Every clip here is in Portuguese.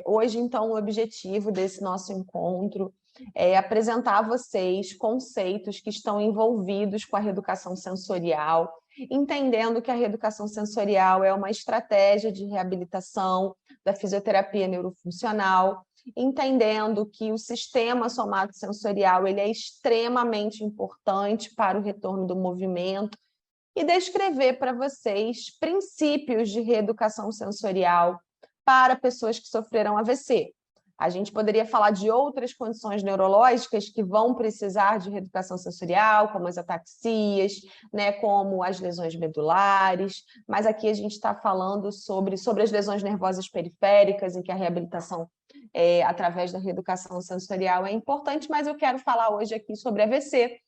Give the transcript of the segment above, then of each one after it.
Hoje, então, o objetivo desse nosso encontro é apresentar a vocês conceitos que estão envolvidos com a reeducação sensorial, entendendo que a reeducação sensorial é uma estratégia de reabilitação da fisioterapia neurofuncional, entendendo que o sistema somatosensorial ele é extremamente importante para o retorno do movimento, e descrever para vocês princípios de reeducação sensorial para pessoas que sofreram AVC. A gente poderia falar de outras condições neurológicas que vão precisar de reeducação sensorial, como as ataxias, né, como as lesões medulares, mas aqui a gente está falando sobre as lesões nervosas periféricas, em que a reabilitação através da reeducação sensorial é importante, mas eu quero falar hoje aqui sobre AVC,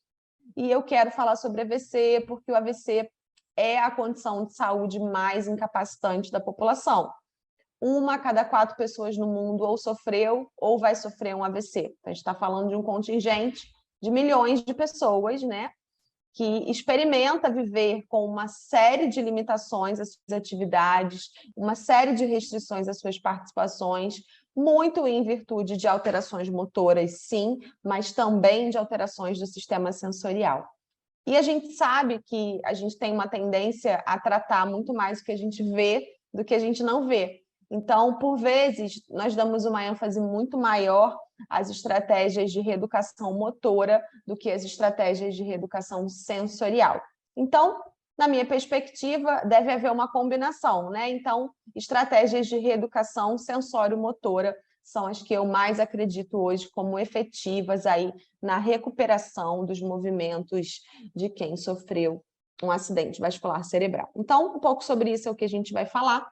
e eu quero falar sobre AVC porque o AVC é a condição de saúde mais incapacitante da população. 1 a cada 4 pessoas no mundo ou sofreu ou vai sofrer um AVC. Então, a gente está falando de um contingente de milhões de pessoas, né, que experimenta viver com uma série de limitações às suas atividades, uma série de restrições às suas participações, muito em virtude de alterações motoras, sim, mas também de alterações do sistema sensorial. E a gente sabe que a gente tem uma tendência a tratar muito mais o que a gente vê do que a gente não vê. Então, por vezes, nós damos uma ênfase muito maior às estratégias de reeducação motora do que às estratégias de reeducação sensorial. Então, na minha perspectiva, deve haver uma combinação, né? Então, estratégias de reeducação sensório-motora são as que eu mais acredito hoje como efetivas aí na recuperação dos movimentos de quem sofreu um acidente vascular cerebral. Então, um pouco sobre isso é o que a gente vai falar.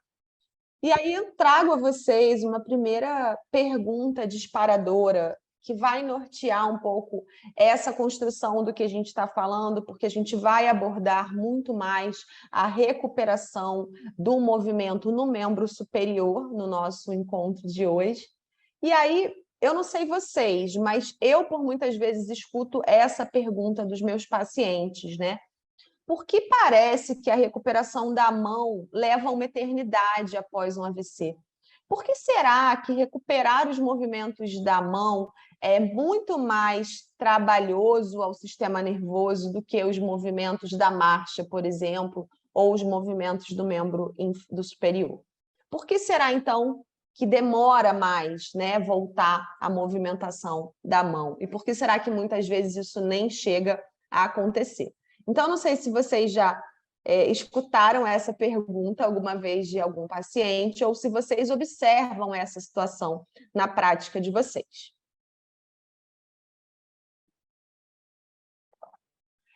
E aí eu trago a vocês uma primeira pergunta disparadora que vai nortear um pouco essa construção do que a gente está falando, porque a gente vai abordar muito mais a recuperação do movimento no membro superior no nosso encontro de hoje. E aí, eu não sei vocês, mas eu, por muitas vezes, escuto essa pergunta dos meus pacientes, né? Por que parece que a recuperação da mão leva uma eternidade após um AVC? Por que será que recuperar os movimentos da mão é muito mais trabalhoso ao sistema nervoso do que os movimentos da marcha, por exemplo, ou os movimentos do membro do superior? Por que será, então, que demora mais, né, voltar a movimentação da mão? E por que será que muitas vezes isso nem chega a acontecer? Então, não sei se vocês já escutaram essa pergunta alguma vez de algum paciente ou se vocês observam essa situação na prática de vocês.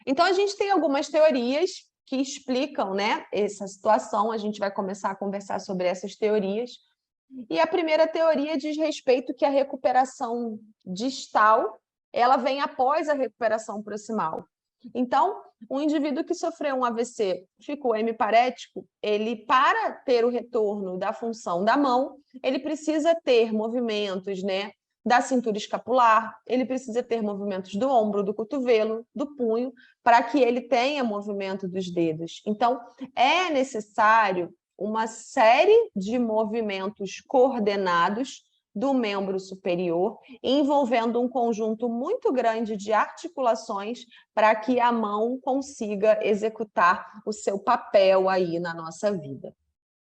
Então, a gente tem algumas teorias que explicam, né, essa situação. A gente vai começar a conversar sobre essas teorias. E a primeira teoria diz respeito que a recuperação distal ela vem após a recuperação proximal. Então, um indivíduo que sofreu um AVC, ficou hemiparético, ele, para ter o retorno da função da mão, ele precisa ter movimentos, né, da cintura escapular, ele precisa ter movimentos do ombro, do cotovelo, do punho, para que ele tenha movimento dos dedos. Então, é necessário uma série de movimentos coordenados do membro superior, envolvendo um conjunto muito grande de articulações para que a mão consiga executar o seu papel aí na nossa vida.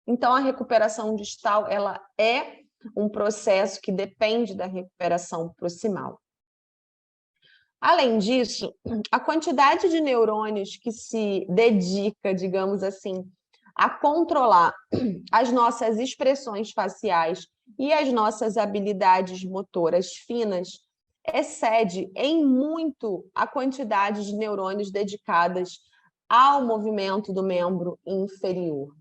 Então, a recuperação distal ela é um processo que depende da recuperação proximal. Além disso, a quantidade de neurônios que se dedica, digamos assim, a controlar as nossas expressões faciais e as nossas habilidades motoras finas excede em muito a quantidade de neurônios dedicadas ao movimento do membro inferior.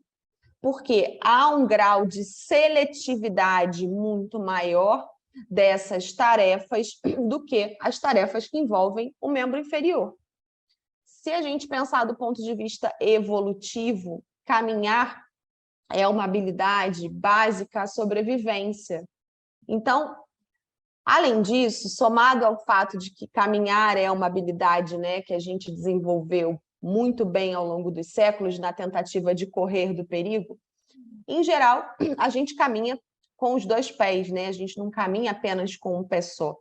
Porque há um grau de seletividade muito maior dessas tarefas do que as tarefas que envolvem o membro inferior. Se a gente pensar do ponto de vista evolutivo, caminhar é uma habilidade básica à sobrevivência. Então, além disso, somado ao fato de que caminhar é uma habilidade, né, que a gente desenvolveu muito bem ao longo dos séculos na tentativa de correr do perigo, em geral, a gente caminha com os dois pés, né? A gente não caminha apenas com um pé só.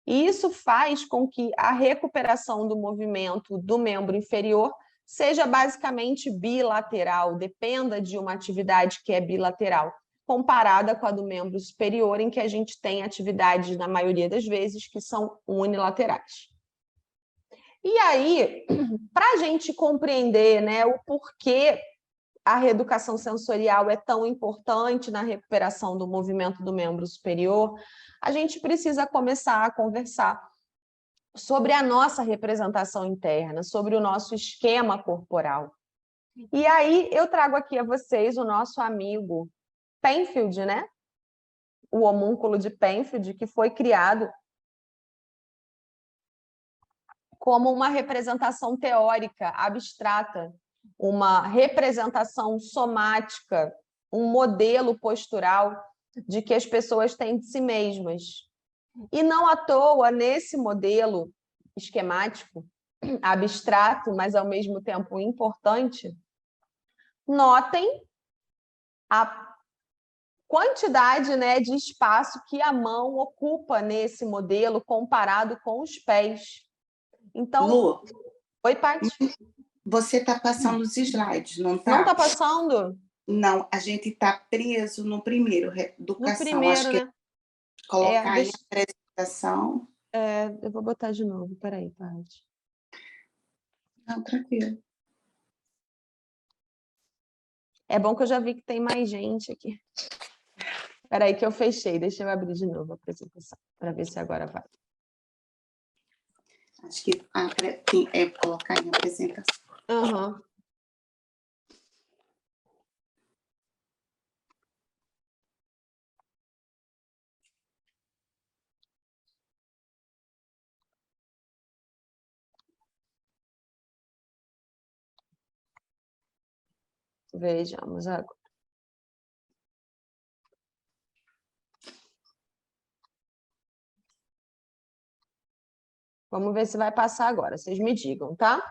E isso faz com que a recuperação do movimento do membro inferior seja basicamente bilateral, dependa de uma atividade que é bilateral, comparada com a do membro superior, em que a gente tem atividades, na maioria das vezes, que são unilaterais. E aí, para a gente compreender, né, o porquê a reeducação sensorial é tão importante na recuperação do movimento do membro superior, a gente precisa começar a conversar sobre a nossa representação interna, sobre o nosso esquema corporal. E aí eu trago aqui a vocês o nosso amigo Penfield, né? O homúnculo de Penfield, que foi criado como uma representação teórica, abstrata, uma representação somática, um modelo postural de que as pessoas têm de si mesmas. E não à toa, nesse modelo esquemático, abstrato, mas ao mesmo tempo importante, notem a quantidade, né, de espaço que a mão ocupa nesse modelo comparado com os pés. Então, Lu, oi, Paty. Você está passando os slides, não está? Não está passando? Não, a gente está preso no primeiro, reeducação. No primeiro, acho que né? colocar aí a apresentação. Eu vou botar de novo, peraí, Paty. Não, tranquilo. É bom que eu já vi que tem mais gente aqui. Peraí que eu fechei, deixa eu abrir de novo a apresentação, para ver se agora vai. Acho que é colocar em apresentação. Uhum. Vejamos agora. Vamos ver se vai passar agora, vocês me digam, tá?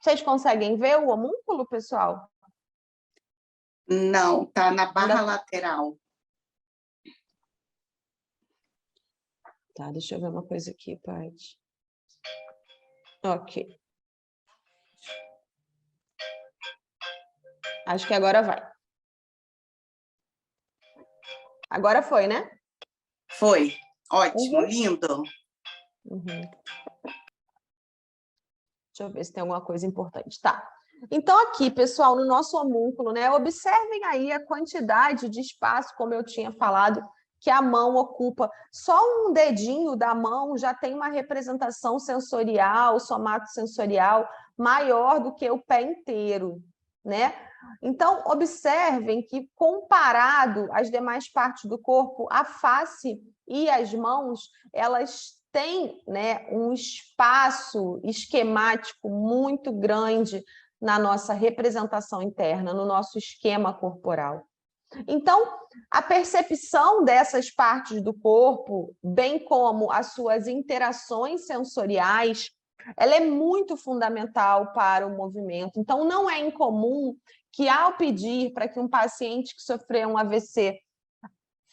Vocês conseguem ver o homúnculo, pessoal? Não, está na barra lateral. Tá, deixa eu ver uma coisa aqui, Paty. Ok. Acho que agora vai. Agora foi, né? Foi. Ótimo, lindo. Uhum. Deixa eu ver se tem alguma coisa importante. Tá. Então, aqui, pessoal, no nosso homúnculo, né? Observem aí a quantidade de espaço, como eu tinha falado, que a mão ocupa. Só um dedinho da mão já tem uma representação sensorial, somatosensorial, maior do que o pé inteiro, né? Então, observem que, comparado às demais partes do corpo, a face e as mãos, elas têm, né, um espaço esquemático muito grande na nossa representação interna, no nosso esquema corporal. Então, a percepção dessas partes do corpo, bem como as suas interações sensoriais, ela é muito fundamental para o movimento. Então, não é incomum que, ao pedir para que um paciente que sofreu um AVC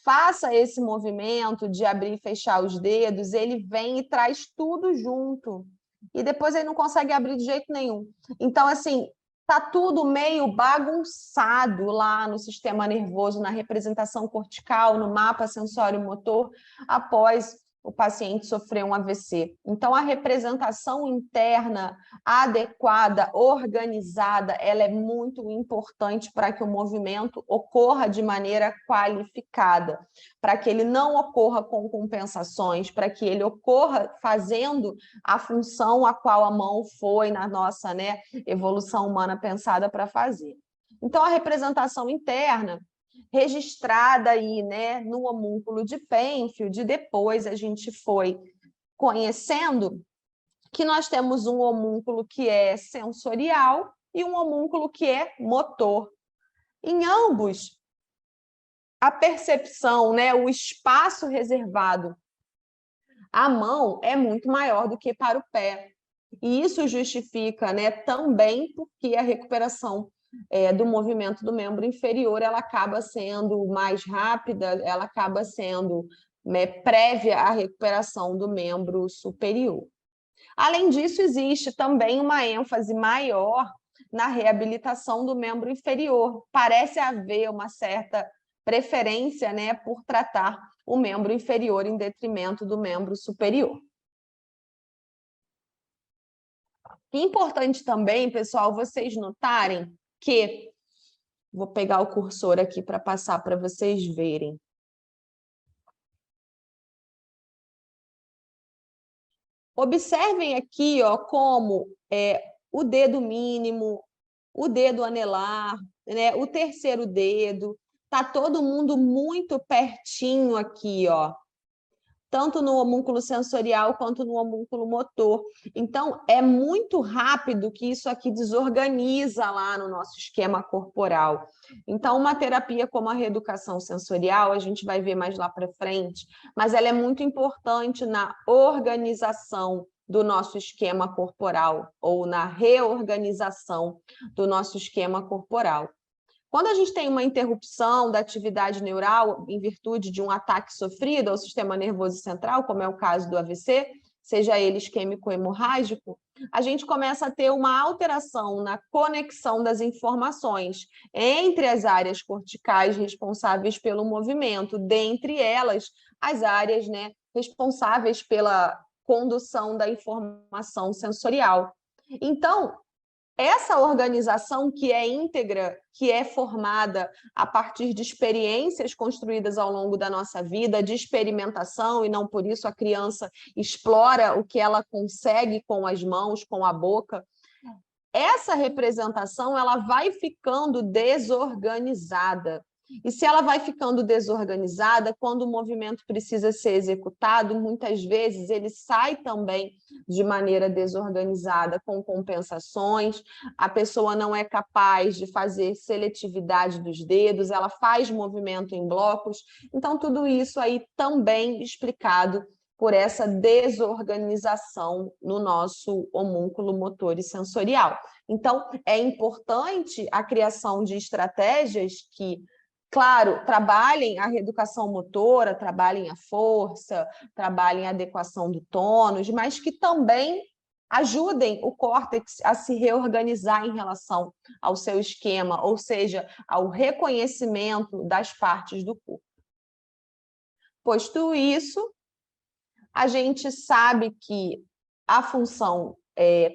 faça esse movimento de abrir e fechar os dedos, ele vem e traz tudo junto. E depois ele não consegue abrir de jeito nenhum. Então, assim, tá tudo meio bagunçado lá no sistema nervoso, na representação cortical, no mapa sensório-motor, após o paciente sofrer um AVC. Então, a representação interna adequada, organizada, ela é muito importante para que o movimento ocorra de maneira qualificada, para que ele não ocorra com compensações, para que ele ocorra fazendo a função a qual a mão foi na nossa, né, evolução humana pensada para fazer. Então, a representação interna registrada aí, né, no homúnculo de Penfield, depois a gente foi conhecendo que nós temos um homúnculo que é sensorial e um homúnculo que é motor. Em ambos, a percepção, né, o espaço reservado à mão é muito maior do que para o pé. E isso justifica, né, também porque a recuperação do movimento do membro inferior, ela acaba sendo mais rápida, ela acaba sendo prévia à recuperação do membro superior. Além disso, existe também uma ênfase maior na reabilitação do membro inferior. Parece haver uma certa preferência, né, por tratar o membro inferior em detrimento do membro superior. Importante também, pessoal, vocês notarem que... Vou pegar o cursor aqui para passar para vocês verem. Observem aqui, ó, como o dedo mínimo, o dedo anelar, né, o terceiro dedo, tá todo mundo muito pertinho aqui, ó, tanto no homúnculo sensorial quanto no homúnculo motor. Então, é muito rápido que isso aqui desorganiza lá no nosso esquema corporal. Então, uma terapia como a reeducação sensorial, a gente vai ver mais lá para frente, mas ela é muito importante na organização do nosso esquema corporal, ou na reorganização do nosso esquema corporal. Quando a gente tem uma interrupção da atividade neural em virtude de um ataque sofrido ao sistema nervoso central, como é o caso do AVC, seja ele isquêmico ou hemorrágico, a gente começa a ter uma alteração na conexão das informações entre as áreas corticais responsáveis pelo movimento, dentre elas as áreas, né, responsáveis pela condução da informação sensorial. Então, essa organização que é íntegra, que é formada a partir de experiências construídas ao longo da nossa vida, de experimentação, e não por isso a criança explora o que ela consegue com as mãos, com a boca, essa representação ela vai ficando desorganizada. E se ela vai ficando desorganizada, quando o movimento precisa ser executado, muitas vezes ele sai também de maneira desorganizada, com compensações, a pessoa não é capaz de fazer seletividade dos dedos, ela faz movimento em blocos, então tudo isso aí também explicado por essa desorganização no nosso homúnculo motor e sensorial. Então, é importante a criação de estratégias que, claro, trabalhem a reeducação motora, trabalhem a força, trabalhem a adequação do tônus, mas que também ajudem o córtex a se reorganizar em relação ao seu esquema, ou seja, ao reconhecimento das partes do corpo. Posto isso, a gente sabe que a função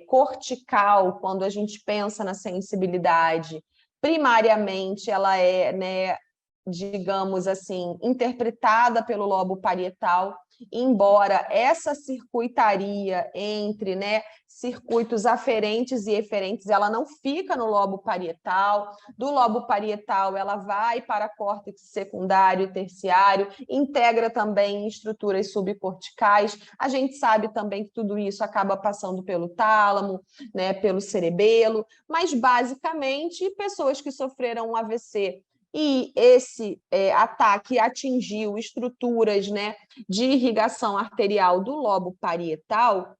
cortical, quando a gente pensa na sensibilidade, primariamente ela é, né, digamos assim, interpretada pelo lobo parietal, embora essa circuitaria entre, né, circuitos aferentes e eferentes, ela não fica no lobo parietal, do lobo parietal ela vai para córtex secundário e terciário, integra também estruturas subcorticais, a gente sabe também que tudo isso acaba passando pelo tálamo, né, pelo cerebelo, mas basicamente pessoas que sofreram um AVC e esse ataque atingiu estruturas, né, de irrigação arterial do lobo parietal,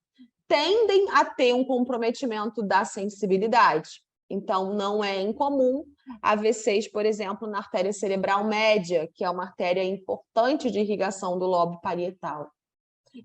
tendem a ter um comprometimento da sensibilidade. Então, não é incomum AVCs, por exemplo, na artéria cerebral média, que é uma artéria importante de irrigação do lobo parietal.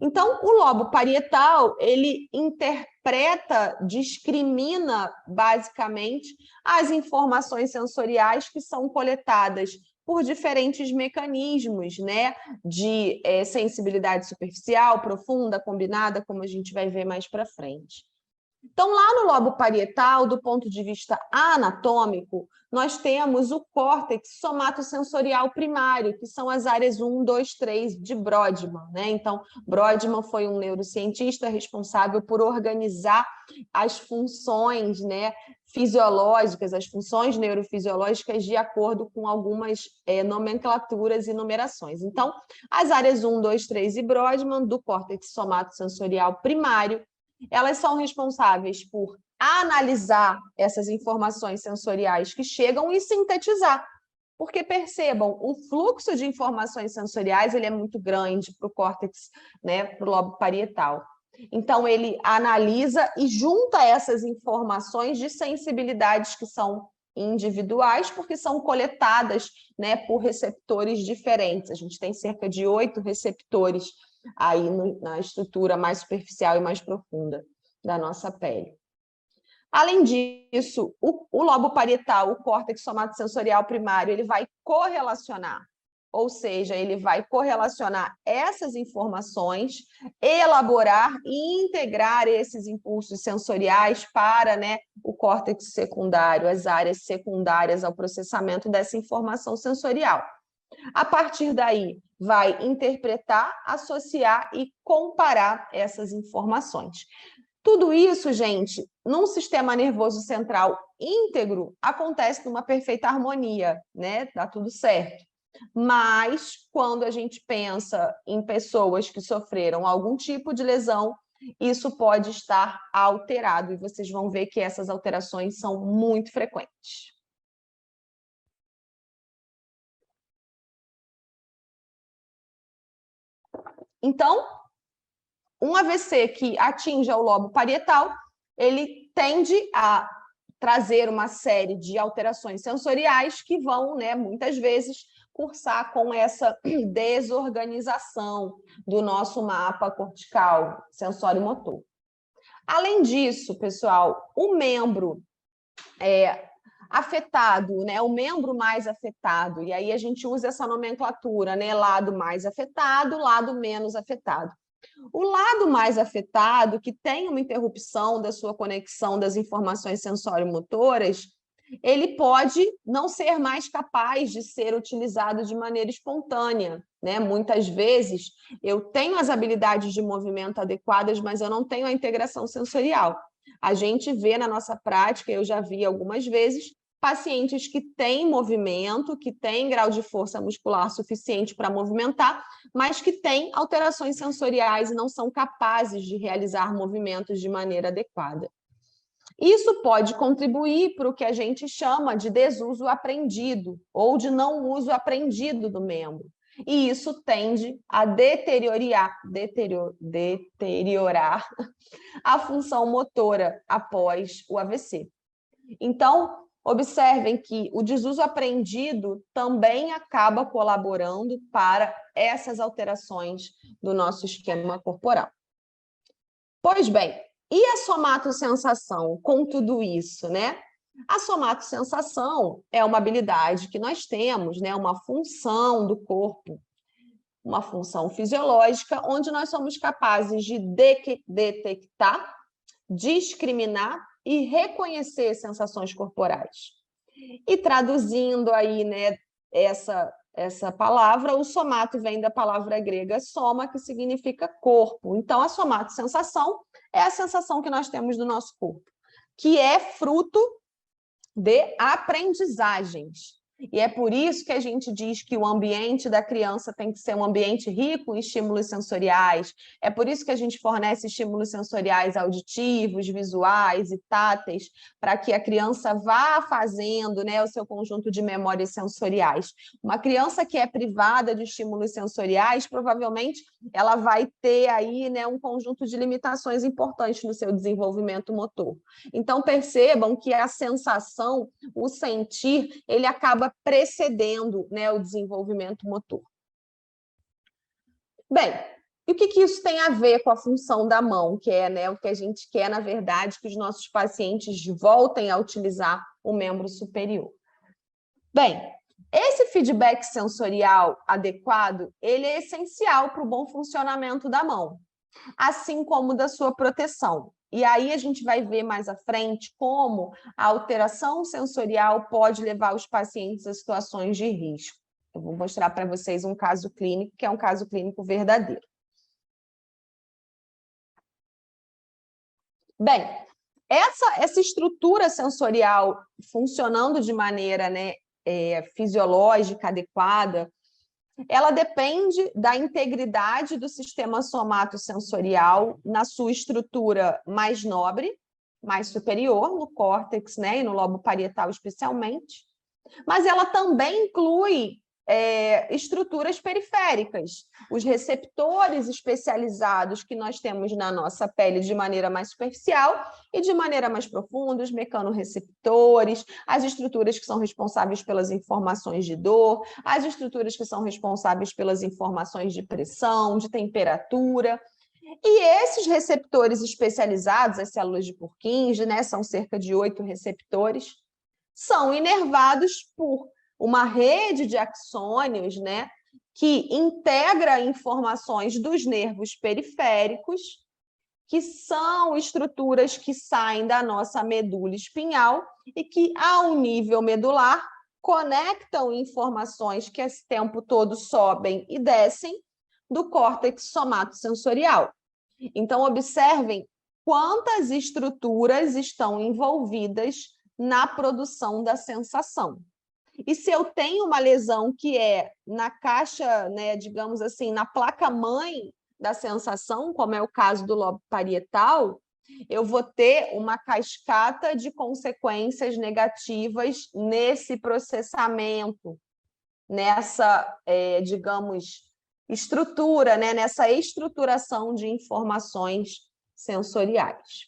Então, o lobo parietal, ele interpreta, discrimina, basicamente, as informações sensoriais que são coletadas por diferentes mecanismos, né, de sensibilidade superficial, profunda, combinada, como a gente vai ver mais para frente. Então, lá no lobo parietal, do ponto de vista anatômico, nós temos o córtex somatosensorial primário, que são as áreas 1, 2, 3 de Brodmann, né? Então, Brodmann foi um neurocientista responsável por organizar as funções, né, fisiológicas, as funções neurofisiológicas de acordo com algumas nomenclaturas e numerações. Então, as áreas 1, 2, 3 de Brodmann, do córtex somatosensorial primário, elas são responsáveis por analisar essas informações sensoriais que chegam e sintetizar. Porque, percebam, o fluxo de informações sensoriais ele é muito grande para o córtex, né, para o lobo parietal. Então, ele analisa e junta essas informações de sensibilidades que são individuais, porque são coletadas, né, por receptores diferentes. A gente tem cerca de 8 receptores aí na estrutura mais superficial e mais profunda da nossa pele. Além disso, o lobo parietal, o córtex somatosensorial primário, ele vai correlacionar, ou seja, ele vai correlacionar essas informações, elaborar e integrar esses impulsos sensoriais para, né, o córtex secundário, as áreas secundárias ao processamento dessa informação sensorial. A partir daí, vai interpretar, associar e comparar essas informações. Tudo isso, gente, num sistema nervoso central íntegro, acontece numa perfeita harmonia, né? Dá tudo certo. Mas, quando a gente pensa em pessoas que sofreram algum tipo de lesão, isso pode estar alterado, e vocês vão ver que essas alterações são muito frequentes. Então, um AVC que atinja o lobo parietal, ele tende a trazer uma série de alterações sensoriais que vão, né, muitas vezes, cursar com essa desorganização do nosso mapa cortical sensório-motor. Além disso, pessoal, o membro afetado, né, o membro mais afetado, e aí a gente usa essa nomenclatura, né, lado mais afetado, lado menos afetado. O lado mais afetado, que tem uma interrupção da sua conexão das informações sensório-motoras, ele pode não ser mais capaz de ser utilizado de maneira espontânea, né? Muitas vezes eu tenho as habilidades de movimento adequadas, mas eu não tenho a integração sensorial. A gente vê na nossa prática, eu já vi algumas vezes, pacientes que têm movimento, que têm grau de força muscular suficiente para movimentar, mas que têm alterações sensoriais e não são capazes de realizar movimentos de maneira adequada. Isso pode contribuir para o que a gente chama de desuso aprendido ou de não uso aprendido do membro. E isso tende a deteriorar a função motora após o AVC. Então, observem que o desuso aprendido também acaba colaborando para essas alterações do nosso esquema corporal. Pois bem, e a somatossensação com tudo isso, né? A somatossensação é uma habilidade que nós temos, né? Uma função do corpo, uma função fisiológica, onde nós somos capazes de detectar, discriminar e reconhecer sensações corporais. E traduzindo aí, né, essa palavra, o somato vem da palavra grega soma, que significa corpo. Então, a somatossensação é a sensação que nós temos do nosso corpo, que é fruto de aprendizagens. E é por isso que a gente diz que o ambiente da criança tem que ser um ambiente rico em estímulos sensoriais. É por isso que a gente fornece estímulos sensoriais auditivos, visuais e táteis, para que a criança vá fazendo, né, o seu conjunto de memórias sensoriais. Uma criança que é privada de estímulos sensoriais, provavelmente ela vai ter aí, né, um conjunto de limitações importantes no seu desenvolvimento motor. Então, percebam que a sensação, o sentir, ele acaba precedendo, né, o desenvolvimento motor. Bem, e o que isso tem a ver com a função da mão, que é, né, o que a gente quer, na verdade, que os nossos pacientes voltem a utilizar o membro superior? Bem, esse feedback sensorial adequado, ele é essencial para o bom funcionamento da mão, assim como da sua proteção. E aí a gente vai ver mais à frente como a alteração sensorial pode levar os pacientes a situações de risco. Eu vou mostrar para vocês um caso clínico, que é um caso clínico verdadeiro. Bem, essa estrutura sensorial funcionando de maneira, né, fisiológica adequada, ela depende da integridade do sistema somatosensorial na sua estrutura mais nobre, mais superior, no córtex, né, e no lobo parietal especialmente, mas ela também inclui estruturas periféricas, os receptores especializados que nós temos na nossa pele de maneira mais superficial e de maneira mais profunda, os mecanorreceptores, as estruturas que são responsáveis pelas informações de dor, as estruturas que são responsáveis pelas informações de pressão, de temperatura. E esses receptores especializados, as células de Purkinje, né, são cerca de 8 receptores, são inervados por uma rede de axônios, né, que integra informações dos nervos periféricos, que são estruturas que saem da nossa medula espinhal e que, ao nível medular, conectam informações que esse tempo todo sobem e descem do córtex somatosensorial. Então, observem quantas estruturas estão envolvidas na produção da sensação. E se eu tenho uma lesão que é na caixa, né, digamos assim, na placa-mãe da sensação, como é o caso do lobo parietal, eu vou ter uma cascata de consequências negativas nesse processamento, nessa, digamos, estrutura, né, nessa estruturação de informações sensoriais.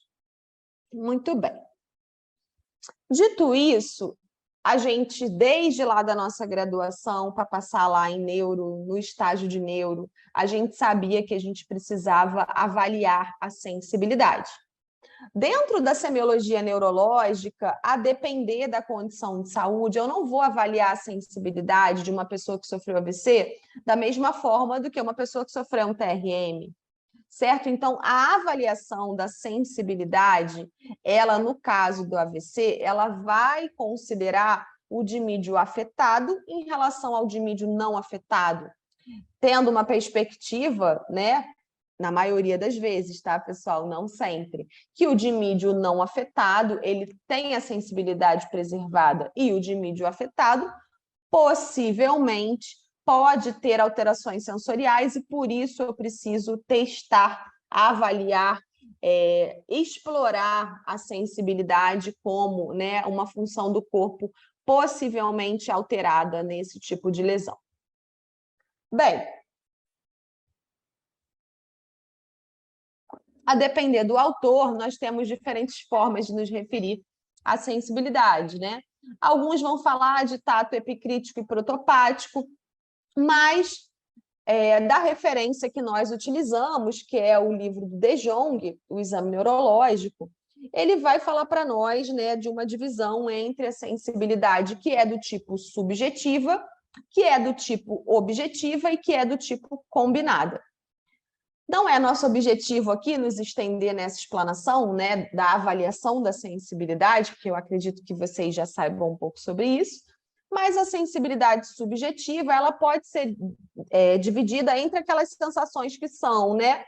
Muito bem. Dito isso, a gente, desde lá da nossa graduação, para passar lá em neuro, no estágio de neuro, a gente sabia que a gente precisava avaliar a sensibilidade. Dentro da semiologia neurológica, a depender da condição de saúde, eu não vou avaliar a sensibilidade de uma pessoa que sofreu AVC da mesma forma do que uma pessoa que sofreu um TRM. Certo? Então, a avaliação da sensibilidade, ela, no caso do AVC, ela vai considerar o dimídio afetado em relação ao dimídio não afetado, tendo uma perspectiva, né, na maioria das vezes, tá, pessoal? Não sempre, que o dimídio não afetado, ele tem a sensibilidade preservada e o dimídio afetado, possivelmente, pode ter alterações sensoriais e, por isso, eu preciso testar, avaliar, explorar a sensibilidade como, né, uma função do corpo possivelmente alterada nesse tipo de lesão. Bem, a depender do autor, nós temos diferentes formas de nos referir à sensibilidade, né? Alguns vão falar de tato epicrítico e protopático, mas da referência que nós utilizamos, que é o livro do De Jong, o exame neurológico, ele vai falar para nós, né, de uma divisão entre a sensibilidade que é do tipo subjetiva, que é do tipo objetiva e que é do tipo combinada. Não é nosso objetivo aqui nos estender nessa explanação, né, da avaliação da sensibilidade, porque eu acredito que vocês já saibam um pouco sobre isso, mas a sensibilidade subjetiva, ela pode ser dividida entre aquelas sensações que são, né,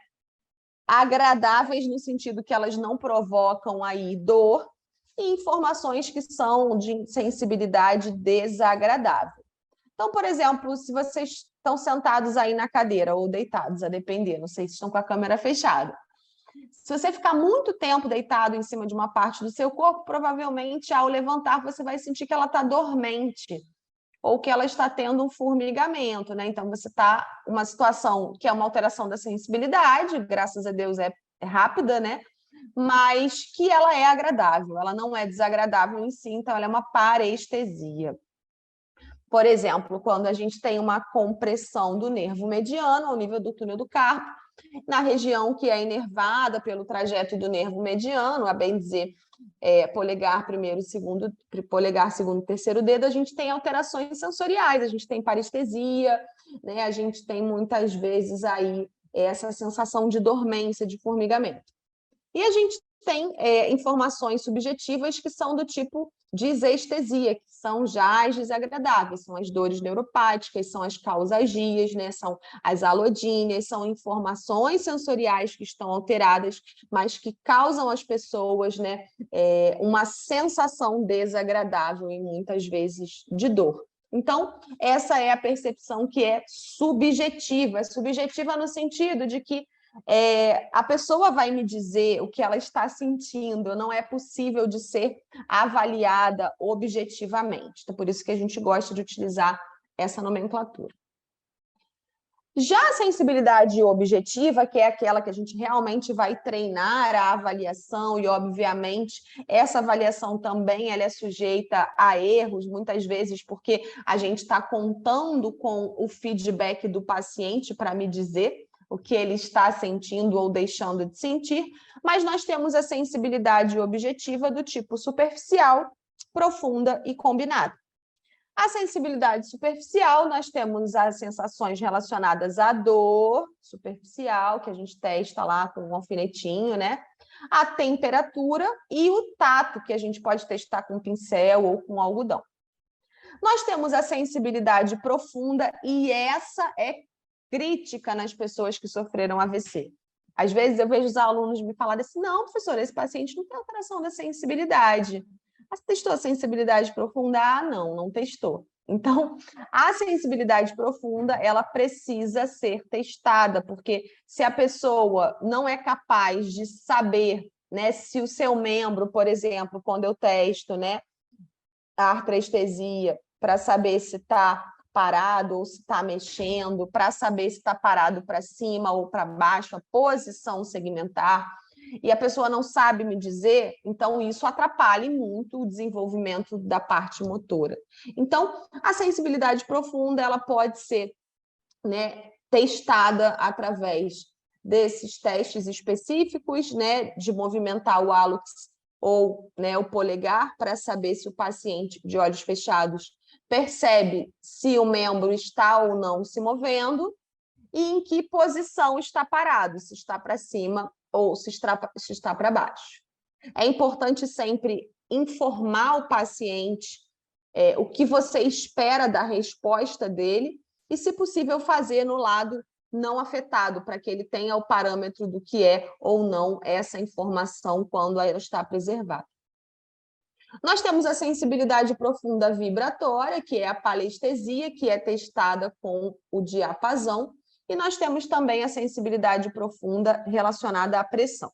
agradáveis no sentido que elas não provocam aí dor, e informações que são de sensibilidade desagradável. Então, por exemplo, se vocês estão sentados aí na cadeira ou deitados, a depender, não sei se estão com a câmera fechada. Se você ficar muito tempo deitado em cima de uma parte do seu corpo, provavelmente, ao levantar, você vai sentir que ela está dormente ou que ela está tendo um formigamento, né? Então, você está uma situação que é uma alteração da sensibilidade, graças a Deus é rápida, né? Mas que ela é agradável, ela não é desagradável em si, então ela é uma parestesia. Por exemplo, quando a gente tem uma compressão do nervo mediano ao nível do túnel do carpo, na região que é inervada pelo trajeto do nervo mediano, a bem dizer, polegar primeiro, segundo, polegar segundo, terceiro dedo, a gente tem alterações sensoriais, a gente tem parestesia, né? A gente tem muitas vezes aí essa sensação de dormência, de formigamento. E a gente tem informações subjetivas que são do tipo disestesia, que são já as desagradáveis, são as dores neuropáticas, são as causalgias, né? São as alodíneas, são informações sensoriais que estão alteradas, mas que causam às pessoas, né, uma sensação desagradável e muitas vezes de dor. Então, essa é a percepção que é subjetiva no sentido de que a pessoa vai me dizer o que ela está sentindo, não é possível de ser avaliada objetivamente. Então, por isso que a gente gosta de utilizar essa nomenclatura. Já a sensibilidade objetiva, que é aquela que a gente realmente vai treinar a avaliação, e, obviamente, essa avaliação também ela é sujeita a erros, muitas vezes porque a gente está contando com o feedback do paciente para me dizer o que ele está sentindo ou deixando de sentir, mas nós temos a sensibilidade objetiva do tipo superficial, profunda e combinada. A sensibilidade superficial, nós temos as sensações relacionadas à dor superficial, que a gente testa lá com um alfinetinho, né? A temperatura e o tato, que a gente pode testar com pincel ou com algodão. Nós temos a sensibilidade profunda, e essa é crítica nas pessoas que sofreram AVC. Às vezes eu vejo os alunos me falarem assim, não, professora, esse paciente não tem alteração da sensibilidade. Você testou a sensibilidade profunda? Ah, não testou. Então, a sensibilidade profunda, ela precisa ser testada, porque se a pessoa não é capaz de saber, né, se o seu membro, por exemplo, quando eu testo, né, a artrestesia, para saber se está parado ou se está mexendo, para saber se está parado para cima ou para baixo, a posição segmentar, e a pessoa não sabe me dizer, então isso atrapalha muito o desenvolvimento da parte motora. Então, a sensibilidade profunda, ela pode ser, né, testada através desses testes específicos, né, de movimentar o hálux ou, né, o polegar, para saber se o paciente de olhos fechados percebe se o membro está ou não se movendo e em que posição está parado, se está para cima ou se está para baixo. É importante sempre informar o paciente o que você espera da resposta dele e, se possível, fazer no lado não afetado, para que ele tenha o parâmetro do que é ou não essa informação quando ela está preservada. Nós temos a sensibilidade profunda vibratória, que é a palestesia, que é testada com o diapasão, e nós temos também a sensibilidade profunda relacionada à pressão.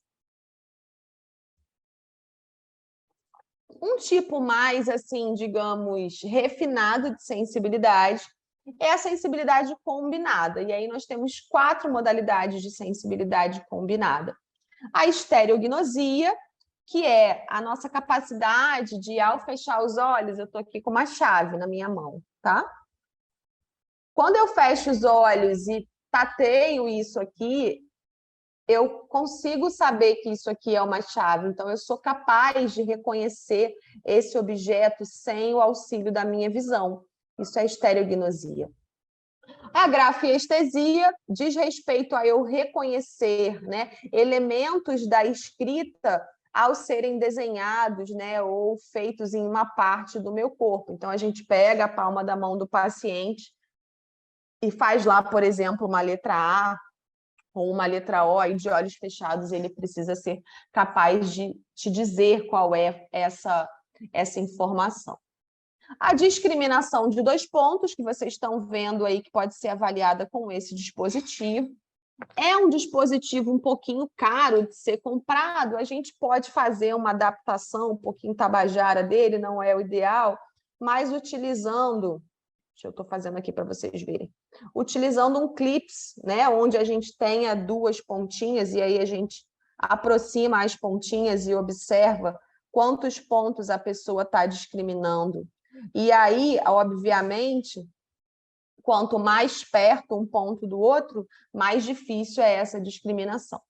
Um tipo mais, assim, digamos, refinado de sensibilidade é a sensibilidade combinada. E aí nós temos 4 modalidades de sensibilidade combinada. A estereognosia, que é a nossa capacidade de, ao fechar os olhos, eu estou aqui com uma chave na minha mão, tá? Quando eu fecho os olhos e tateio isso aqui, eu consigo saber que isso aqui é uma chave, então eu sou capaz de reconhecer esse objeto sem o auxílio da minha visão. Isso é estereognosia. A grafiestesia diz respeito a eu reconhecer, né, elementos da escrita ao serem desenhados, né, ou feitos em uma parte do meu corpo. Então, a gente pega a palma da mão do paciente e faz lá, por exemplo, uma letra A ou uma letra O, e de olhos fechados ele precisa ser capaz de te dizer qual é essa informação. A discriminação de 2 pontos, que vocês estão vendo aí, que pode ser avaliada com esse dispositivo. É um dispositivo um pouquinho caro de ser comprado, a gente pode fazer uma adaptação um pouquinho tabajara dele, não é o ideal, mas utilizando, eu estou fazendo aqui para vocês verem, utilizando um clips, né, onde a gente tenha 2 pontinhas, e aí a gente aproxima as pontinhas e observa quantos pontos a pessoa está discriminando. E aí, obviamente, quanto mais perto um ponto do outro, mais difícil é essa discriminação.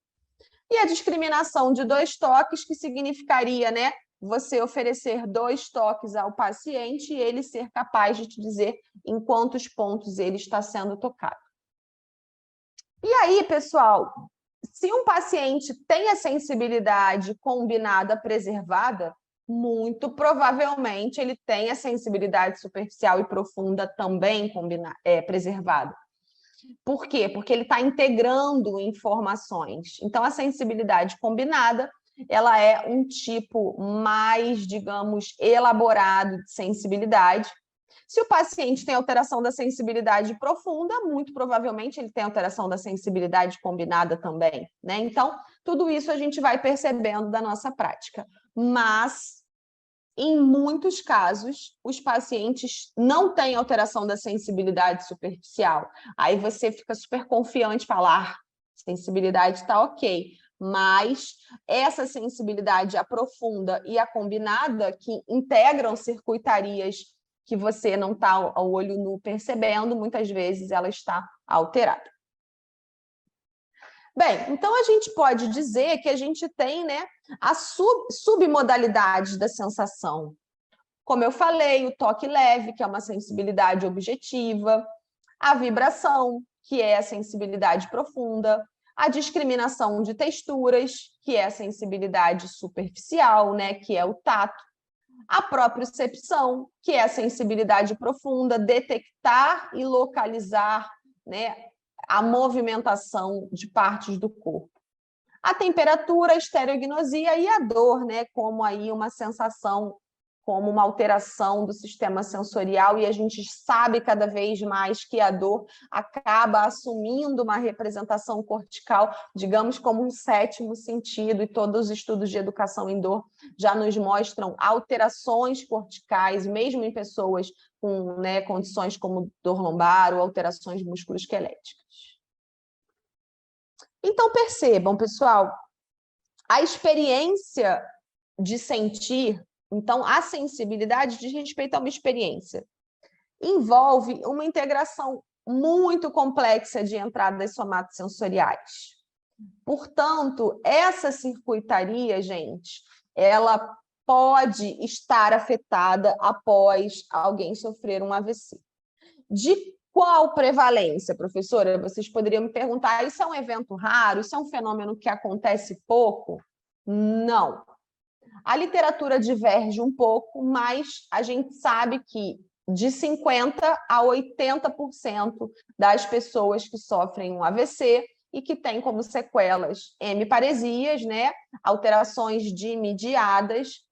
E a discriminação de 2 toques, que significaria, né, você oferecer 2 toques ao paciente e ele ser capaz de te dizer em quantos pontos ele está sendo tocado. E aí, pessoal, se um paciente tem a sensibilidade combinada preservada, muito provavelmente ele tem a sensibilidade superficial e profunda também preservada. Por quê? Porque ele está integrando informações. Então, a sensibilidade combinada, ela é um tipo mais, digamos, elaborado de sensibilidade. Se o paciente tem alteração da sensibilidade profunda, muito provavelmente ele tem alteração da sensibilidade combinada também, né? Então, tudo isso a gente vai percebendo da nossa prática. Mas Em muitos casos, os pacientes não têm alteração da sensibilidade superficial. Aí você fica super confiante e fala, sensibilidade está ok. Mas essa sensibilidade, a profunda e a combinada, que integram circuitarias que você não está ao olho nu percebendo, muitas vezes ela está alterada. Bem, então a gente pode dizer que a gente tem, né, as submodalidades da sensação. Como eu falei, o toque leve, que é uma sensibilidade objetiva, a vibração, que é a sensibilidade profunda, a discriminação de texturas, que é a sensibilidade superficial, né, que é o tato, a propriocepção, que é a sensibilidade profunda, detectar e localizar, né, a movimentação de partes do corpo. A temperatura, a estereognosia e a dor, né, como aí uma sensação, como uma alteração do sistema sensorial, e a gente sabe cada vez mais que a dor acaba assumindo uma representação cortical, digamos como um sétimo sentido, e todos os estudos de educação em dor já nos mostram alterações corticais, mesmo em pessoas com, né, condições como dor lombar ou alterações musculoesqueléticas. Então, percebam, pessoal, a experiência de sentir, então, a sensibilidade diz respeito a uma experiência. Envolve uma integração muito complexa de entradas somatosensoriais. Portanto, essa circuitaria, gente, ela pode estar afetada após alguém sofrer um AVC. De qual prevalência, professora? Vocês poderiam me perguntar, isso é um evento raro? Isso é um fenômeno que acontece pouco? Não. A literatura diverge um pouco, mas a gente sabe que de 50% a 80% das pessoas que sofrem um AVC e que têm como sequelas hemiparesias, né, alterações dimediadas,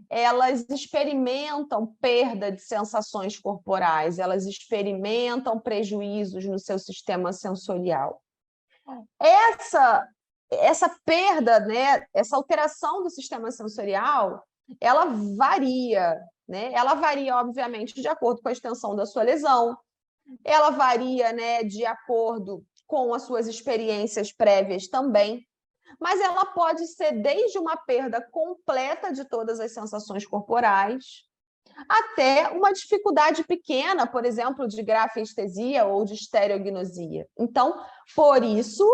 elas experimentam perda de sensações corporais, elas experimentam prejuízos no seu sistema sensorial. Essa perda, né, essa alteração do sistema sensorial, ela varia, né? Ela varia, obviamente, de acordo com a extensão da sua lesão, ela varia, né, de acordo com as suas experiências prévias também, mas ela pode ser desde uma perda completa de todas as sensações corporais, até uma dificuldade pequena, por exemplo, de grafestesia ou de estereognosia. Então, por isso,